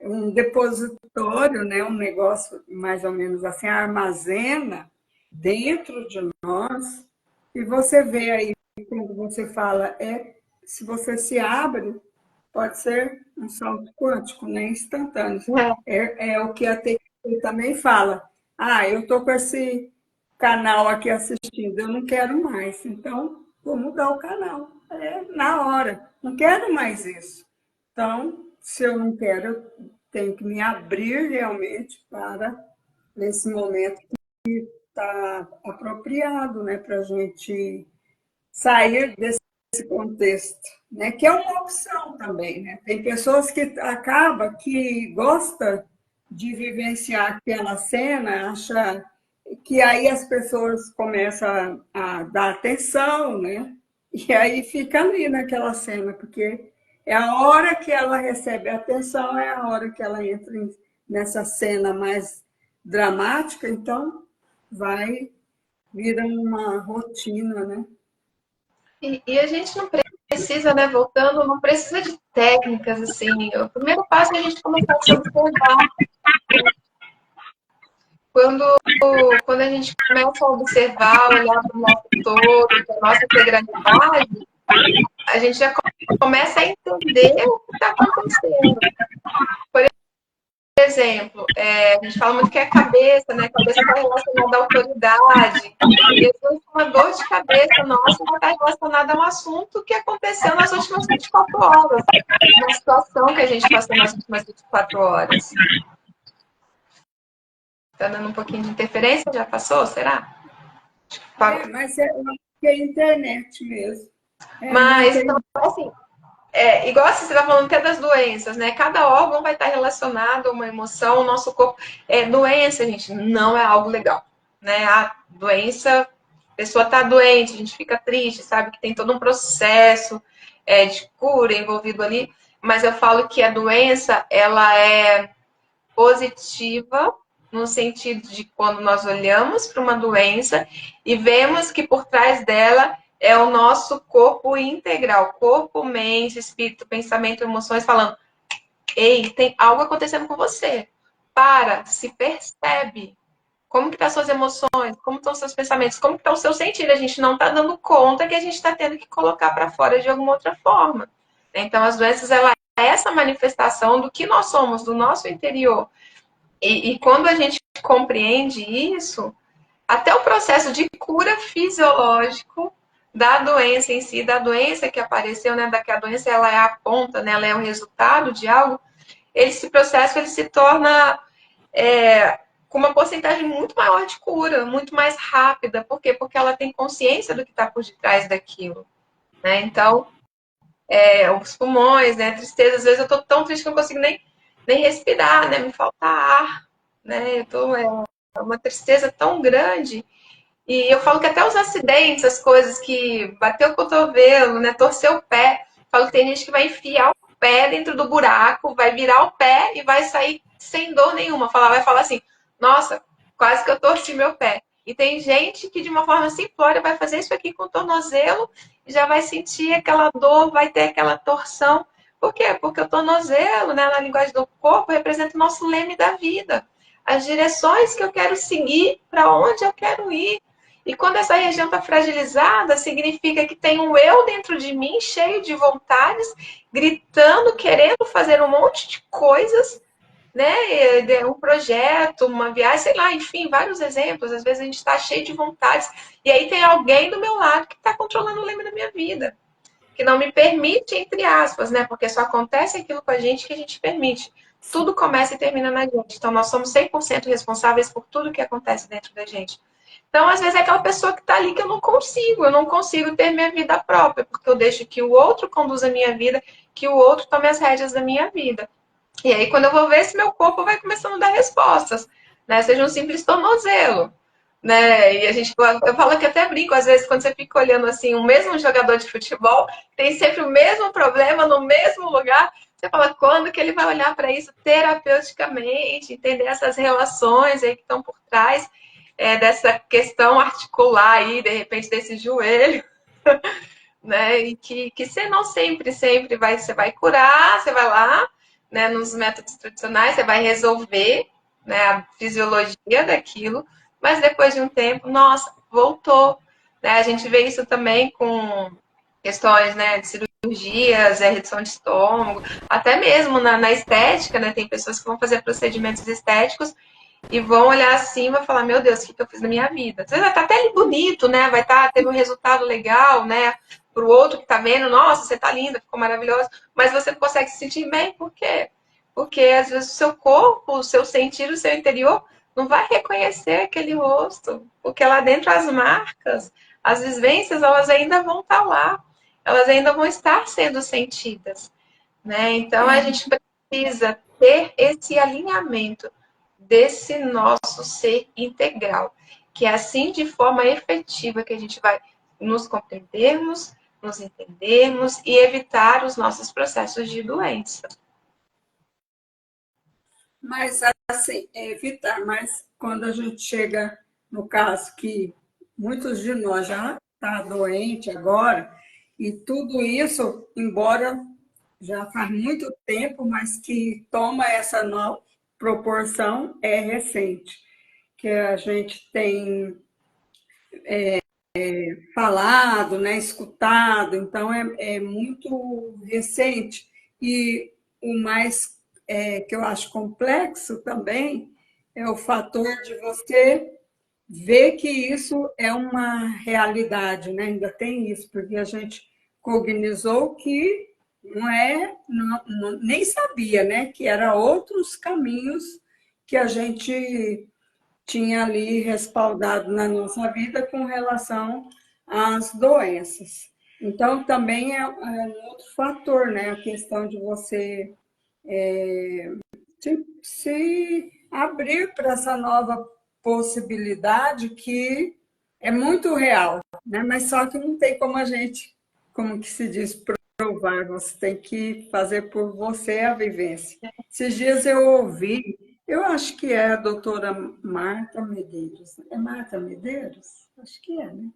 um depositório, né? Um negócio mais ou menos assim, armazena dentro de nós, e você vê aí, quando você fala, se você se abre, pode ser um salto quântico, né? Instantâneo. É o que a TI também fala. Ah, eu estou com esse canal aqui assistindo, eu não quero mais, então vou mudar o canal. É na hora, não quero mais isso. Então, se eu não quero, eu tenho que me abrir realmente para esse momento que está apropriado, né, para a gente sair desse contexto, né, que é uma opção também, né? Tem pessoas que acaba que gosta de vivenciar aquela cena, acha que aí as pessoas começam a dar atenção, né? E aí fica ali naquela cena, porque é a hora que ela recebe a atenção, é a hora que ela entra nessa cena mais dramática, então vai vira uma rotina, né? E a gente não precisa, né, voltando, não precisa de técnicas, assim. O primeiro passo é a gente começar a se observar. Quando, quando a gente começa a observar, olhar para o nosso todo, para a nossa integralidade, a gente já começa a entender o que está acontecendo. Por exemplo, a gente fala muito que é a cabeça, né? A cabeça está relacionada à autoridade. E às vezes uma dor de cabeça nossa vai estar relacionada a um assunto que aconteceu nas últimas 24 horas. Uma situação que a gente passou nas últimas 24 horas. Está dando um pouquinho de interferência? Já passou? Será? Mas é a internet mesmo. Não Mas, tem. então, assim, igual assim, você está falando até das doenças, né? Cada órgão vai estar relacionado a uma emoção, o nosso corpo. Doença, gente, não é algo legal, né? A doença, a pessoa está doente, a gente fica triste, sabe que tem todo um processo de cura envolvido ali, mas eu falo que a doença, ela é positiva no sentido de quando nós olhamos para uma doença e vemos que por trás dela é o nosso corpo integral, corpo, mente, espírito, pensamento, emoções, falando: ei, tem algo acontecendo com você. Para, se percebe. Como que estão as suas emoções? Como estão os seus pensamentos? Como que está o seu sentido? A gente não está dando conta que a gente está tendo que colocar para fora de alguma outra forma. Então, as doenças, ela é essa manifestação do que nós somos, do nosso interior. E quando a gente compreende isso, até o processo de cura fisiológico da doença em si, da doença que apareceu, né, da que a doença ela é a ponta, né, ela é o resultado de algo, esse processo ele se torna com uma porcentagem muito maior de cura, muito mais rápida. Por quê? Porque ela tem consciência do que está por detrás daquilo. Né? Então, os pulmões, né, a tristeza, às vezes eu estou tão triste que eu não consigo nem respirar, né, me falta ar, né, é uma tristeza tão grande. E eu falo que até os acidentes, as coisas que bateu o cotovelo, né, torceu o pé, falo que tem gente que vai enfiar o pé dentro do buraco, vai virar o pé e vai sair sem dor nenhuma. Vai falar assim, nossa, quase que eu torci meu pé. E tem gente que de uma forma simplória vai fazer isso aqui com o tornozelo e já vai sentir aquela dor, vai ter aquela torção. Por quê? Porque o tornozelo, né, na linguagem do corpo, representa o nosso leme da vida. As direções que eu quero seguir, para onde eu quero ir. E quando essa região está fragilizada, significa que tem um eu dentro de mim, cheio de vontades, gritando, querendo fazer um monte de coisas, né? Um projeto, uma viagem, sei lá, enfim, vários exemplos. Às vezes a gente está cheio de vontades. E aí tem alguém do meu lado que está controlando o leme da minha vida. Que não me permite, entre aspas, né? Porque só acontece aquilo com a gente que a gente permite. Tudo começa e termina na gente. Então, nós somos 100% responsáveis por tudo que acontece dentro da gente. Então, às vezes, é aquela pessoa que está ali que eu não consigo ter minha vida própria, porque eu deixo que o outro conduza a minha vida, que o outro tome as rédeas da minha vida. E aí, quando eu vou ver, esse meu corpo vai começando a dar respostas, né? Seja um simples tornozelo, né? E eu falo que até brinco, às vezes, quando você fica olhando assim, o mesmo jogador de futebol, tem sempre o mesmo problema no mesmo lugar. Você fala, quando que ele vai olhar para isso terapeuticamente, entender essas relações aí que estão por trás dessa questão articular aí, de repente, desse joelho, né? E que você não sempre, você vai curar, você vai lá, né, nos métodos tradicionais, você vai resolver, né, a fisiologia daquilo, mas depois de um tempo, nossa, voltou. Né? A gente vê isso também com questões, né, de cirurgias, redução de estômago, até mesmo na estética, né, tem pessoas que vão fazer procedimentos estéticos e vão olhar assim e vão falar, meu Deus, o que eu fiz na minha vida? Às vezes vai estar até bonito, né? Vai estar, teve um resultado legal, né? Para o outro que está vendo, nossa, você está linda, ficou maravilhosa, mas você não consegue se sentir bem, por quê? Porque às vezes o seu corpo, o seu sentir, o seu interior não vai reconhecer aquele rosto, porque lá dentro as marcas, as vivências, elas ainda vão estar lá, elas ainda vão estar sendo sentidas, né? Então a gente precisa ter esse alinhamento desse nosso ser integral, que é assim de forma efetiva que a gente vai nos compreendermos, nos entendermos e evitar os nossos processos de doença. Mas, assim, evitar, mas quando a gente chega no caso que muitos de nós já está doente agora, e tudo isso, embora já faz muito tempo, mas que toma essa nova proporção, é recente, que a gente tem falado, né, escutado, então é muito recente. E o mais que eu acho complexo também é o fator de você ver que isso é uma realidade, né? Ainda tem isso, porque a gente cognizou que não é, nem sabia, né? Que era outros caminhos que a gente tinha ali respaldado na nossa vida com relação às doenças. Então, também é um outro fator, né? A questão de você se abrir para essa nova possibilidade que é muito real, né? Mas só que não tem como a gente, como que se diz, provar, você tem que fazer por você a vivência. Esses dias eu ouvi, eu acho que é a doutora Marta Medeiros. É Marta Medeiros? Acho que é, né?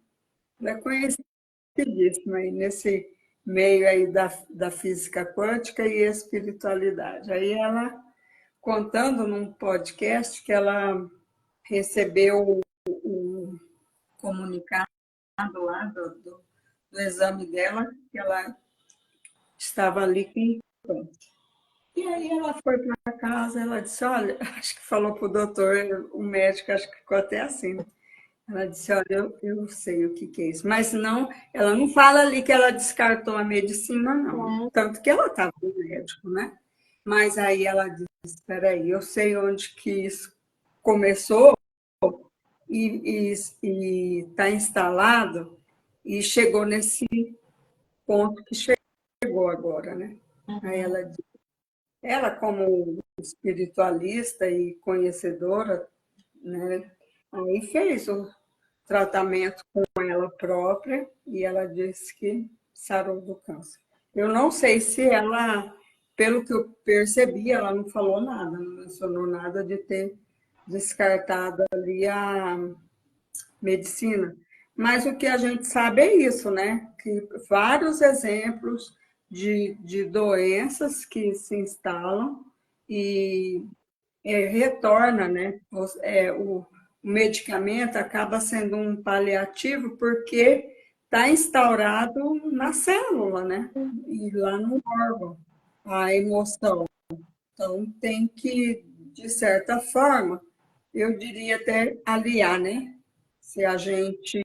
Ela é conhecidíssima aí nesse meio aí da física quântica e espiritualidade. Aí ela contando num podcast que ela recebeu o comunicado lá do exame dela, que ela estava ali com câncer. E aí ela foi para casa, ela disse, olha, acho que falou para o doutor, o médico, acho que ficou até assim, né? Ela disse, olha, eu sei o que é isso. Mas não, ela não fala ali que ela descartou a medicina, não. Tanto que ela estava no médico, né? Mas aí ela disse, espera aí, eu sei onde que isso começou e está instalado e chegou nesse ponto que chegou agora, né? Aí ela como espiritualista e conhecedora, né? Aí fez o tratamento com ela própria e ela disse que sarou do câncer. Eu não sei se ela, pelo que eu percebi, ela não falou nada, não mencionou nada de ter descartado ali a medicina. Mas o que a gente sabe é isso, né? Que vários exemplos de doenças que se instalam e retorna, né? O medicamento acaba sendo um paliativo porque está instaurado na célula, né? E lá no órgão, a emoção. Então, tem que, de certa forma, eu diria até aliar, né? Se a gente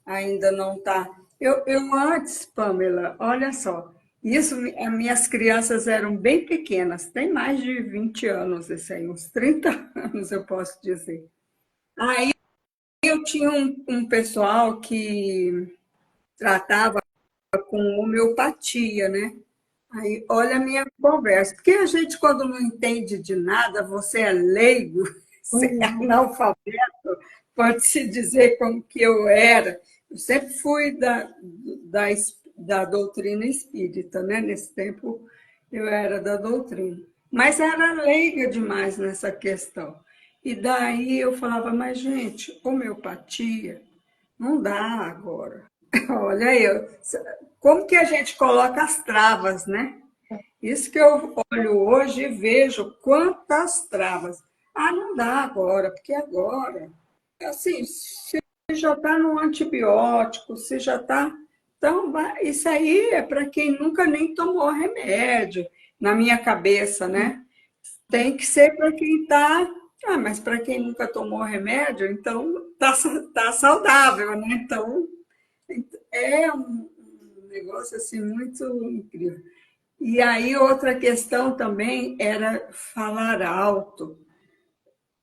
ainda não está. Eu antes, Pamela, olha só, isso, as minhas crianças eram bem pequenas, tem mais de 20 anos, isso aí, uns 30 anos, eu posso dizer. Aí eu tinha um pessoal que tratava com homeopatia, né? Aí, olha a minha conversa, porque a gente, quando não entende de nada, você é leigo, você é analfabeto, pode-se dizer como que eu era. Eu sempre fui da, da doutrina espírita, né? Nesse tempo eu era da doutrina. Mas era leiga demais nessa questão. E daí eu falava, mas gente, homeopatia não dá agora. Olha aí, como que a gente coloca as travas, né? Isso que eu olho hoje e vejo quantas travas. Ah, não dá agora, porque agora, assim, se já está no antibiótico, se já está. Então, isso aí é para quem nunca nem tomou remédio, na minha cabeça, né? Tem que ser para quem está. Ah, mas para quem nunca tomou remédio, então tá saudável, né? Então, é um negócio assim muito incrível. E aí outra questão também era falar alto.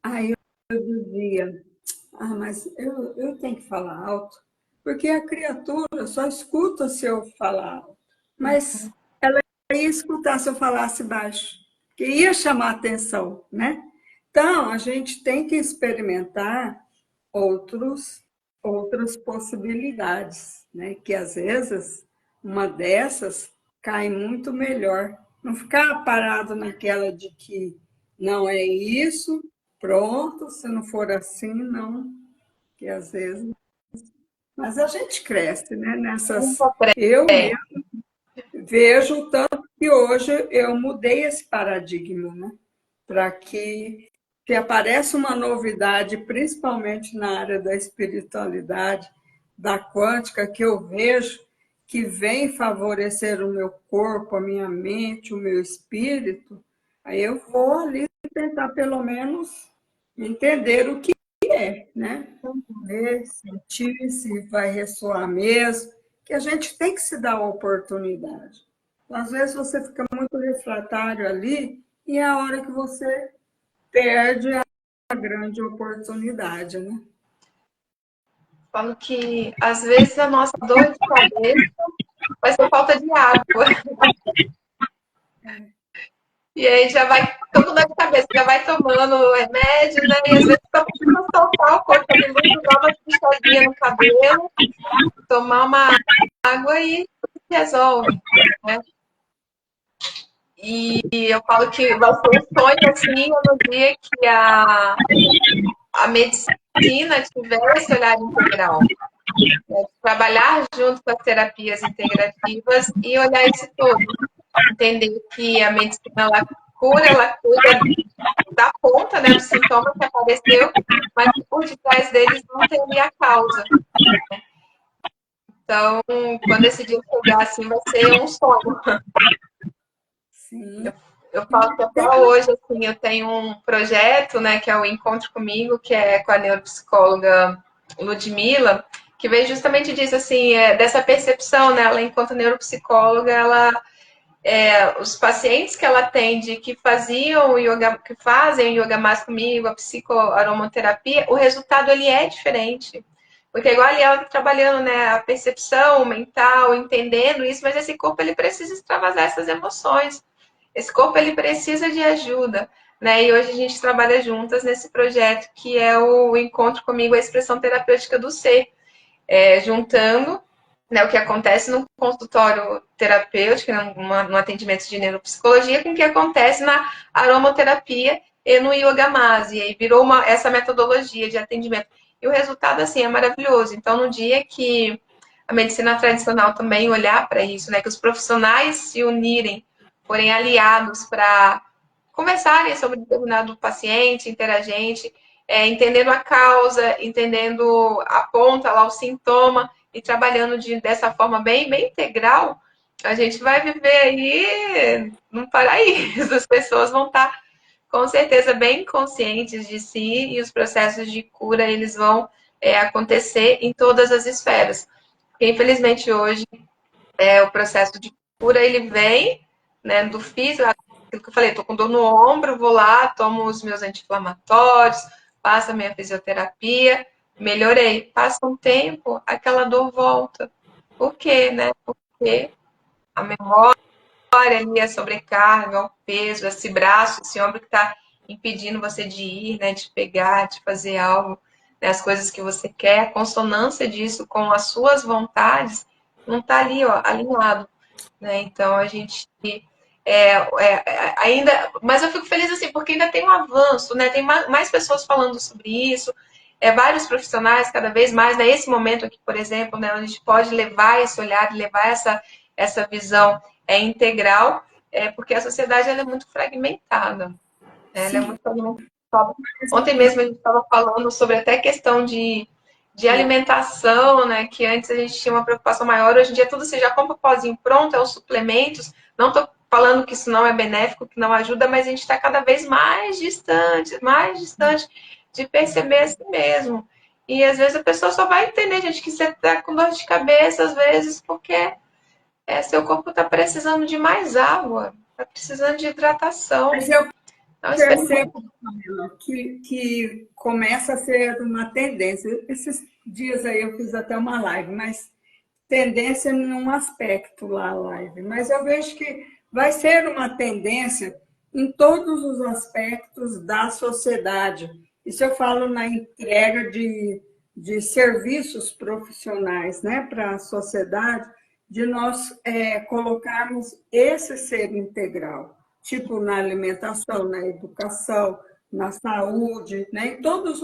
Aí eu dizia, ah, mas eu tenho que falar alto, porque a criatura só escuta se eu falar alto. Mas ela ia escutar se eu falasse baixo, que ia chamar atenção, né? Então, a gente tem que experimentar outras possibilidades, né? Que às vezes uma dessas cai muito melhor. Não ficar parado naquela de que não é isso, pronto, se não for assim, não. Que às vezes. Mas a gente cresce, né? Nessas. Eu mesmo vejo o tanto que hoje eu mudei esse paradigma, né? Para que se aparece uma novidade, principalmente na área da espiritualidade, da quântica, que eu vejo que vem favorecer o meu corpo, a minha mente, o meu espírito, aí eu vou ali tentar pelo menos entender o que é, né? Ver, sentir se vai ressoar mesmo, que a gente tem que se dar a oportunidade. Às vezes você fica muito refratário ali e é a hora que você perde a grande oportunidade, né? Falo que às vezes a nossa dor de cabeça vai ser falta de água. E aí já vai, todo dor de cabeça, já vai tomando remédio, né? E às vezes só precisa soltar o corpo ali, dar uma puxadinha no cabelo, tomar uma água e resolve, né? E eu falo que vai ser um sonho, assim, no dia que a medicina tiver esse olhar integral. Né? Trabalhar junto com as terapias integrativas e olhar esse todo. Entender que a medicina, ela cuida da ponta, né, do sintoma que apareceu, mas por detrás deles não tem ali a causa. Então, quando esse dia chegar, assim, vai ser um sonho. Sim. Eu falo que até hoje, assim, eu tenho um projeto, né, que é o Encontro Comigo, que é com a neuropsicóloga Ludmila, que vem justamente disso, assim, dessa percepção, né, ela enquanto neuropsicóloga, os pacientes que ela atende que faziam yoga, que fazem yoga mais comigo, a psicoaromaterapia, o resultado ele é diferente. Porque igual ali ela tá trabalhando, né, a percepção mental, entendendo isso, mas esse corpo ele precisa extravasar essas emoções. Esse corpo ele precisa de ajuda, né? E hoje a gente trabalha juntas nesse projeto que é o Encontro Comigo, a expressão terapêutica do ser, juntando, né, o que acontece no consultório terapêutico, no atendimento de neuropsicologia, com o que acontece na aromaterapia e no Yoga Mas. E aí virou essa metodologia de atendimento. E o resultado, assim, é maravilhoso. Então, no dia que a medicina tradicional também olhar para isso, né, que os profissionais se unirem, forem aliados para conversarem sobre determinado paciente, interagente, entendendo a causa, entendendo a ponta lá, o sintoma, e trabalhando dessa forma bem, bem integral, a gente vai viver aí num paraíso. As pessoas vão estar, com certeza, bem conscientes de si e os processos de cura, eles vão acontecer em todas as esferas. Porque, infelizmente, hoje, o processo de cura, ele vem, né, do físico, aquilo que eu falei, tô com dor no ombro, vou lá, tomo os meus anti-inflamatórios, faço a minha fisioterapia, melhorei. Passa um tempo, aquela dor volta. Por quê, né? Porque a memória ali, a sobrecarga, o peso, esse braço, esse ombro que está impedindo você de ir, né, de pegar, de fazer algo, né, as coisas que você quer, a consonância disso com as suas vontades não está ali, ó, alinhado, né? Então a gente ainda, mas eu fico feliz assim porque ainda tem um avanço, né? Tem mais pessoas falando sobre isso, vários profissionais cada vez mais, nesse momento aqui, por exemplo, né, a gente pode levar esse olhar, levar essa visão integral, porque a sociedade ela é muito fragmentada. Né? Ela é Sim. muito fragmentada. Ontem mesmo a gente estava falando sobre até questão de alimentação, né? Que antes a gente tinha uma preocupação maior, hoje em dia tudo você já compra o pozinho pronto, é os suplementos. Não estou falando que isso não é benéfico, que não ajuda, mas a gente está cada vez mais distante de perceber a si mesmo. E às vezes a pessoa só vai entender, gente, que você está com dor de cabeça, às vezes, porque seu corpo está precisando de mais água, está precisando de hidratação. Mas eu Então, percebo, Camila, que começa a ser uma tendência. Esses dias aí eu fiz até uma live, mas tendência em um aspecto lá a live. Mas eu vejo que vai ser uma tendência em todos os aspectos da sociedade. Isso eu falo na entrega de serviços profissionais, né, para a sociedade, de nós colocarmos esse ser integral, tipo na alimentação, na educação, na saúde, né, em todos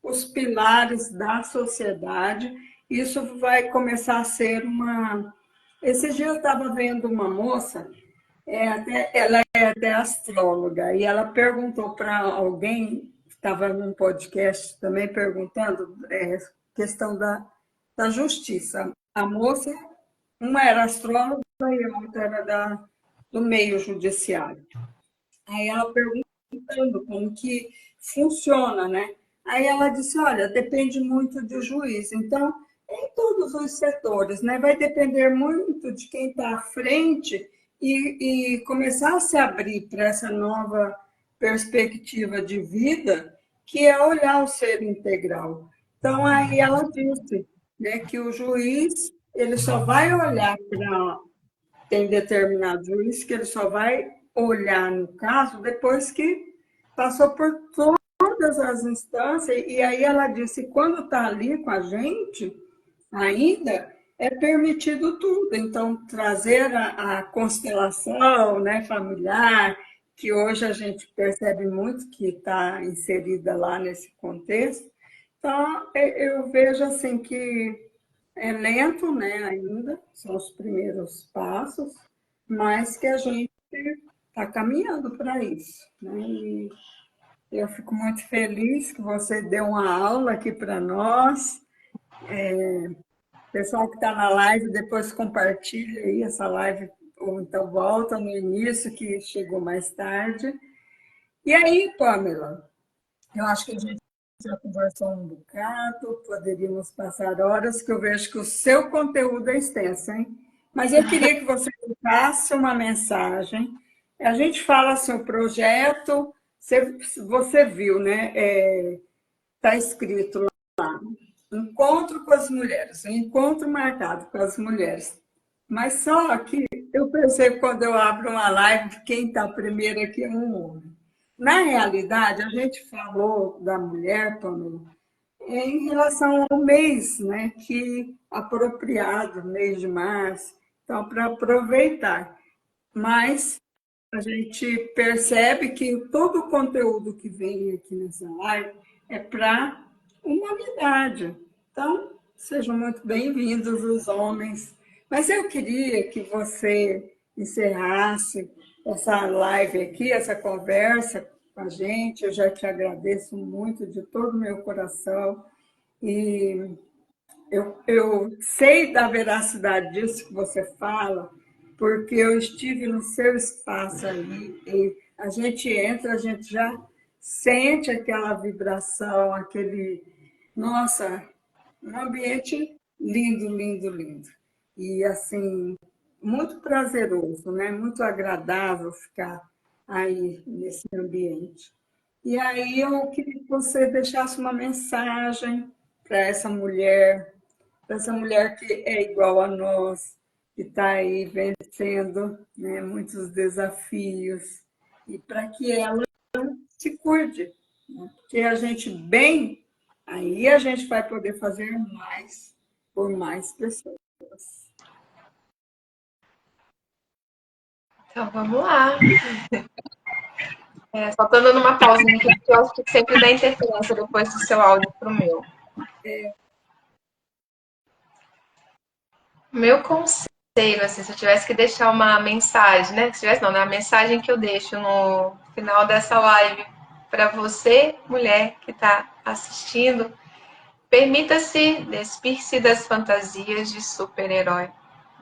os pilares da sociedade. Isso vai começar a ser uma... Esses dias eu estava vendo uma moça, ela é até astróloga, e ela perguntou para alguém, que estava num podcast também, perguntando questão da justiça. A moça, uma era astróloga e a outra era do meio judiciário. Aí ela perguntando como que funciona, né? Aí ela disse, olha, depende muito do juiz. Então, em todos os setores, né? Vai depender muito de quem está à frente e começar a se abrir para essa nova perspectiva de vida, que é olhar o ser integral. Então, aí ela disse, né, que o juiz ele só vai olhar para... Tem determinado juiz que ele só vai olhar no caso depois que passou por todas as instâncias, e aí ela disse, quando está ali com a gente, ainda é permitido tudo. Então, trazer a constelação, né, familiar, que hoje a gente percebe muito que está inserida lá nesse contexto. Então, eu vejo assim que é lento, né, ainda, são os primeiros passos, mas que a gente está caminhando para isso. Né? E eu fico muito feliz que você deu uma aula aqui para nós. Pessoal que está na live, depois compartilha aí essa live, ou então volta no início, que chegou mais tarde. E aí, Pamela, eu acho que a gente já conversou um bocado, poderíamos passar horas, que eu vejo que o seu conteúdo é extenso, hein? Mas eu queria que você deixasse uma mensagem. A gente fala assim, o projeto, você viu, né? Está escrito lá, encontro com as mulheres, encontro marcado com as mulheres. Mas só que eu percebo quando eu abro uma live, quem está primeiro aqui é um homem. Na realidade, a gente falou da mulher, Pamela, em relação ao mês, né, que apropriado, mês de março, então, para aproveitar. Mas a gente percebe que todo o conteúdo que vem aqui nessa live é para humanidade. Então, sejam muito bem-vindos os homens. Mas eu queria que você encerrasse essa live aqui, essa conversa com a gente. Eu já te agradeço muito de todo o meu coração. E eu sei da veracidade disso que você fala, porque eu estive no seu espaço ali, e a gente entra, a gente já sente aquela vibração, aquele... Nossa, um ambiente lindo, lindo, lindo. E, assim, muito prazeroso, né? Muito agradável ficar aí nesse ambiente. E aí eu queria que você deixasse uma mensagem para essa mulher que é igual a nós, que está aí vencendo, né, muitos desafios, e para que ela se cuide, né? Porque a gente bem, aí a gente vai poder fazer mais por mais pessoas. Então vamos lá. Só tô dando uma pausinha aqui, porque eu acho que sempre dá interferência depois do seu áudio pro meu. Meu conselho assim, se eu tivesse que deixar uma mensagem, né? Se tivesse, não, né? A mensagem que eu deixo no final dessa live para você, mulher que está assistindo, permita-se despir-se das fantasias de super-herói.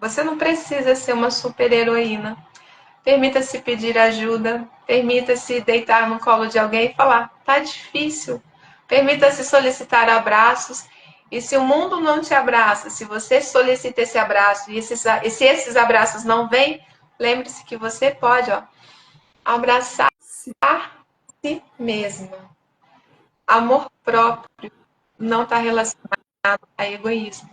Você não precisa ser uma super-heroína. Permita-se pedir ajuda, permita-se deitar no colo de alguém e falar: tá difícil. Permita-se solicitar abraços. E se o mundo não te abraça, se você solicita esse abraço e se esses abraços não vêm, lembre-se que você pode, ó, abraçar si mesma. Amor próprio não está relacionado a egoísmo.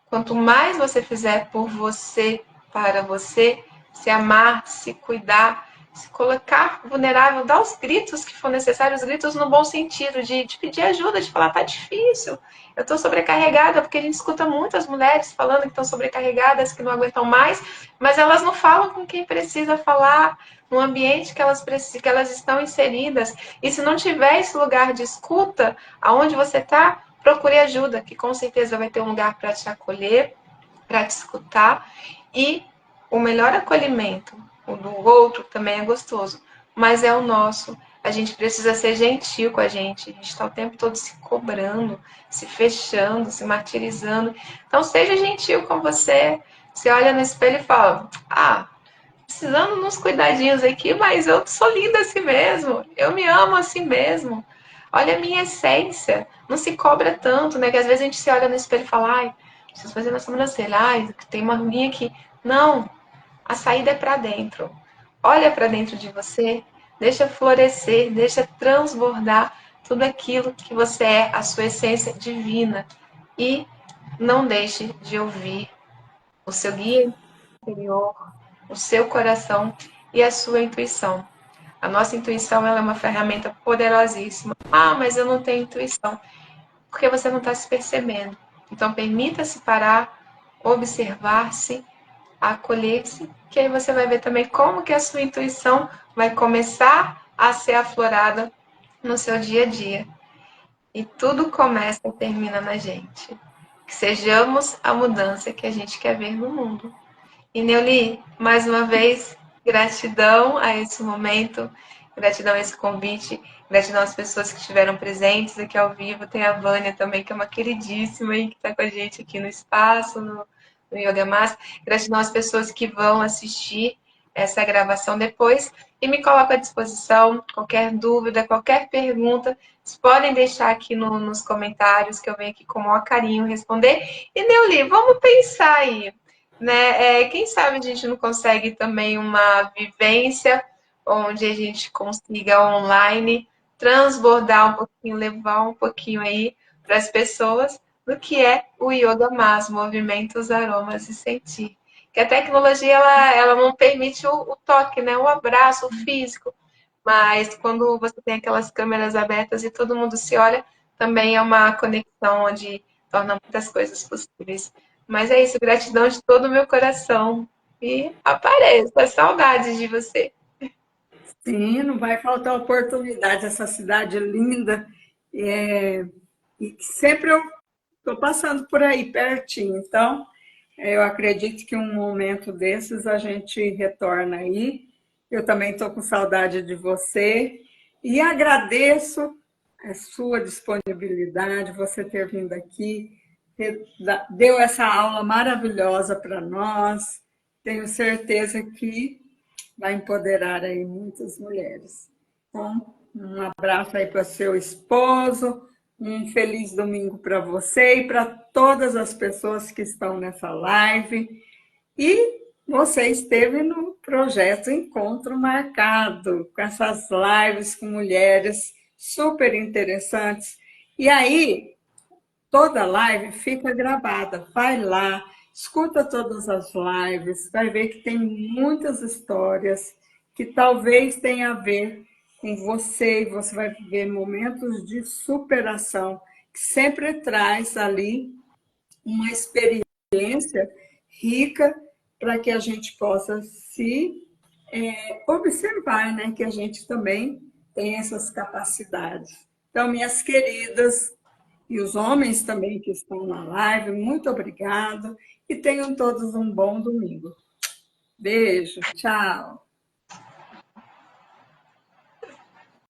Quanto mais você fizer por você, para você, se amar, se cuidar, se colocar vulnerável, dar os gritos que for necessário, os gritos no bom sentido, de pedir ajuda, de falar, tá difícil, eu tô sobrecarregada, porque a gente escuta muitas mulheres falando que estão sobrecarregadas, que não aguentam mais, mas elas não falam com quem precisa falar, no ambiente que elas estão inseridas. E se não tiver esse lugar de escuta, aonde você está, procure ajuda, que com certeza vai ter um lugar para te acolher, para te escutar. E o melhor acolhimento, o do outro também é gostoso, mas é o nosso. A gente precisa ser gentil com a gente está o tempo todo se cobrando, se fechando, se martirizando. Então seja gentil com você. Você olha no espelho e fala: ah, precisando de uns cuidadinhos aqui, mas eu sou linda assim mesmo. Eu me amo assim mesmo. Olha a minha essência. Não se cobra tanto, né? Que às vezes a gente se olha no espelho e fala: ai, preciso fazer minha sobrancelha, ai, tem uma ruguinha aqui. Não, a saída é para dentro. Olha para dentro de você, deixa florescer, deixa transbordar tudo aquilo que você é, a sua essência divina. E não deixe de ouvir o seu guia interior, o seu coração e a sua intuição. A nossa intuição ela é uma ferramenta poderosíssima. Ah, mas eu não tenho intuição. Porque você não está se percebendo. Então, permita-se parar, observar-se, acolher-se, que aí você vai ver também como que a sua intuição vai começar a ser aflorada no seu dia a dia. E tudo começa e termina na gente. Que sejamos a mudança que a gente quer ver no mundo. E Neuli, mais uma vez, gratidão a esse momento, gratidão a esse convite, gratidão às pessoas que estiveram presentes aqui ao vivo. Tem a Vânia também, que é uma queridíssima e que está com a gente aqui no espaço, no Yoga Master. Gratidão às pessoas que vão assistir essa gravação depois. E me coloco à disposição, qualquer dúvida, qualquer pergunta, vocês podem deixar aqui nos comentários, que eu venho aqui com o maior carinho responder. E Neuli, vamos pensar aí, né? Quem sabe a gente não consegue também uma vivência onde a gente consiga online transbordar um pouquinho, levar um pouquinho aí para as pessoas do que é o Yoga Mas, movimentos, aromas e sentir. Que a tecnologia ela não permite o toque, né? O abraço, o físico. Mas quando você tem aquelas câmeras abertas e todo mundo se olha, também é uma conexão onde torna muitas coisas possíveis. Mas é isso, gratidão de todo o meu coração. E apareça, saudades de você. Sim, não vai faltar oportunidade, essa cidade linda. É, e sempre eu estou passando por aí pertinho, então eu acredito que um momento desses a gente retorna aí. Eu também estou com saudade de você e agradeço a sua disponibilidade, você ter vindo aqui, deu essa aula maravilhosa para nós. Tenho certeza que vai empoderar aí muitas mulheres. Então, um abraço aí para o seu esposo, um feliz domingo para você e para todas as pessoas que estão nessa live. E você esteve no projeto Encontro Marcado, com essas lives com mulheres super interessantes. E aí, toda live fica gravada. Vai lá, escuta todas as lives, vai ver que tem muitas histórias que talvez tenha a ver com você, e você vai ver momentos de superação, que sempre traz ali uma experiência rica para que a gente possa se observar, né, que a gente também tem essas capacidades. Então, minhas queridas, E os homens também que estão na live, muito obrigado. E tenham todos um bom domingo. Beijo, tchau.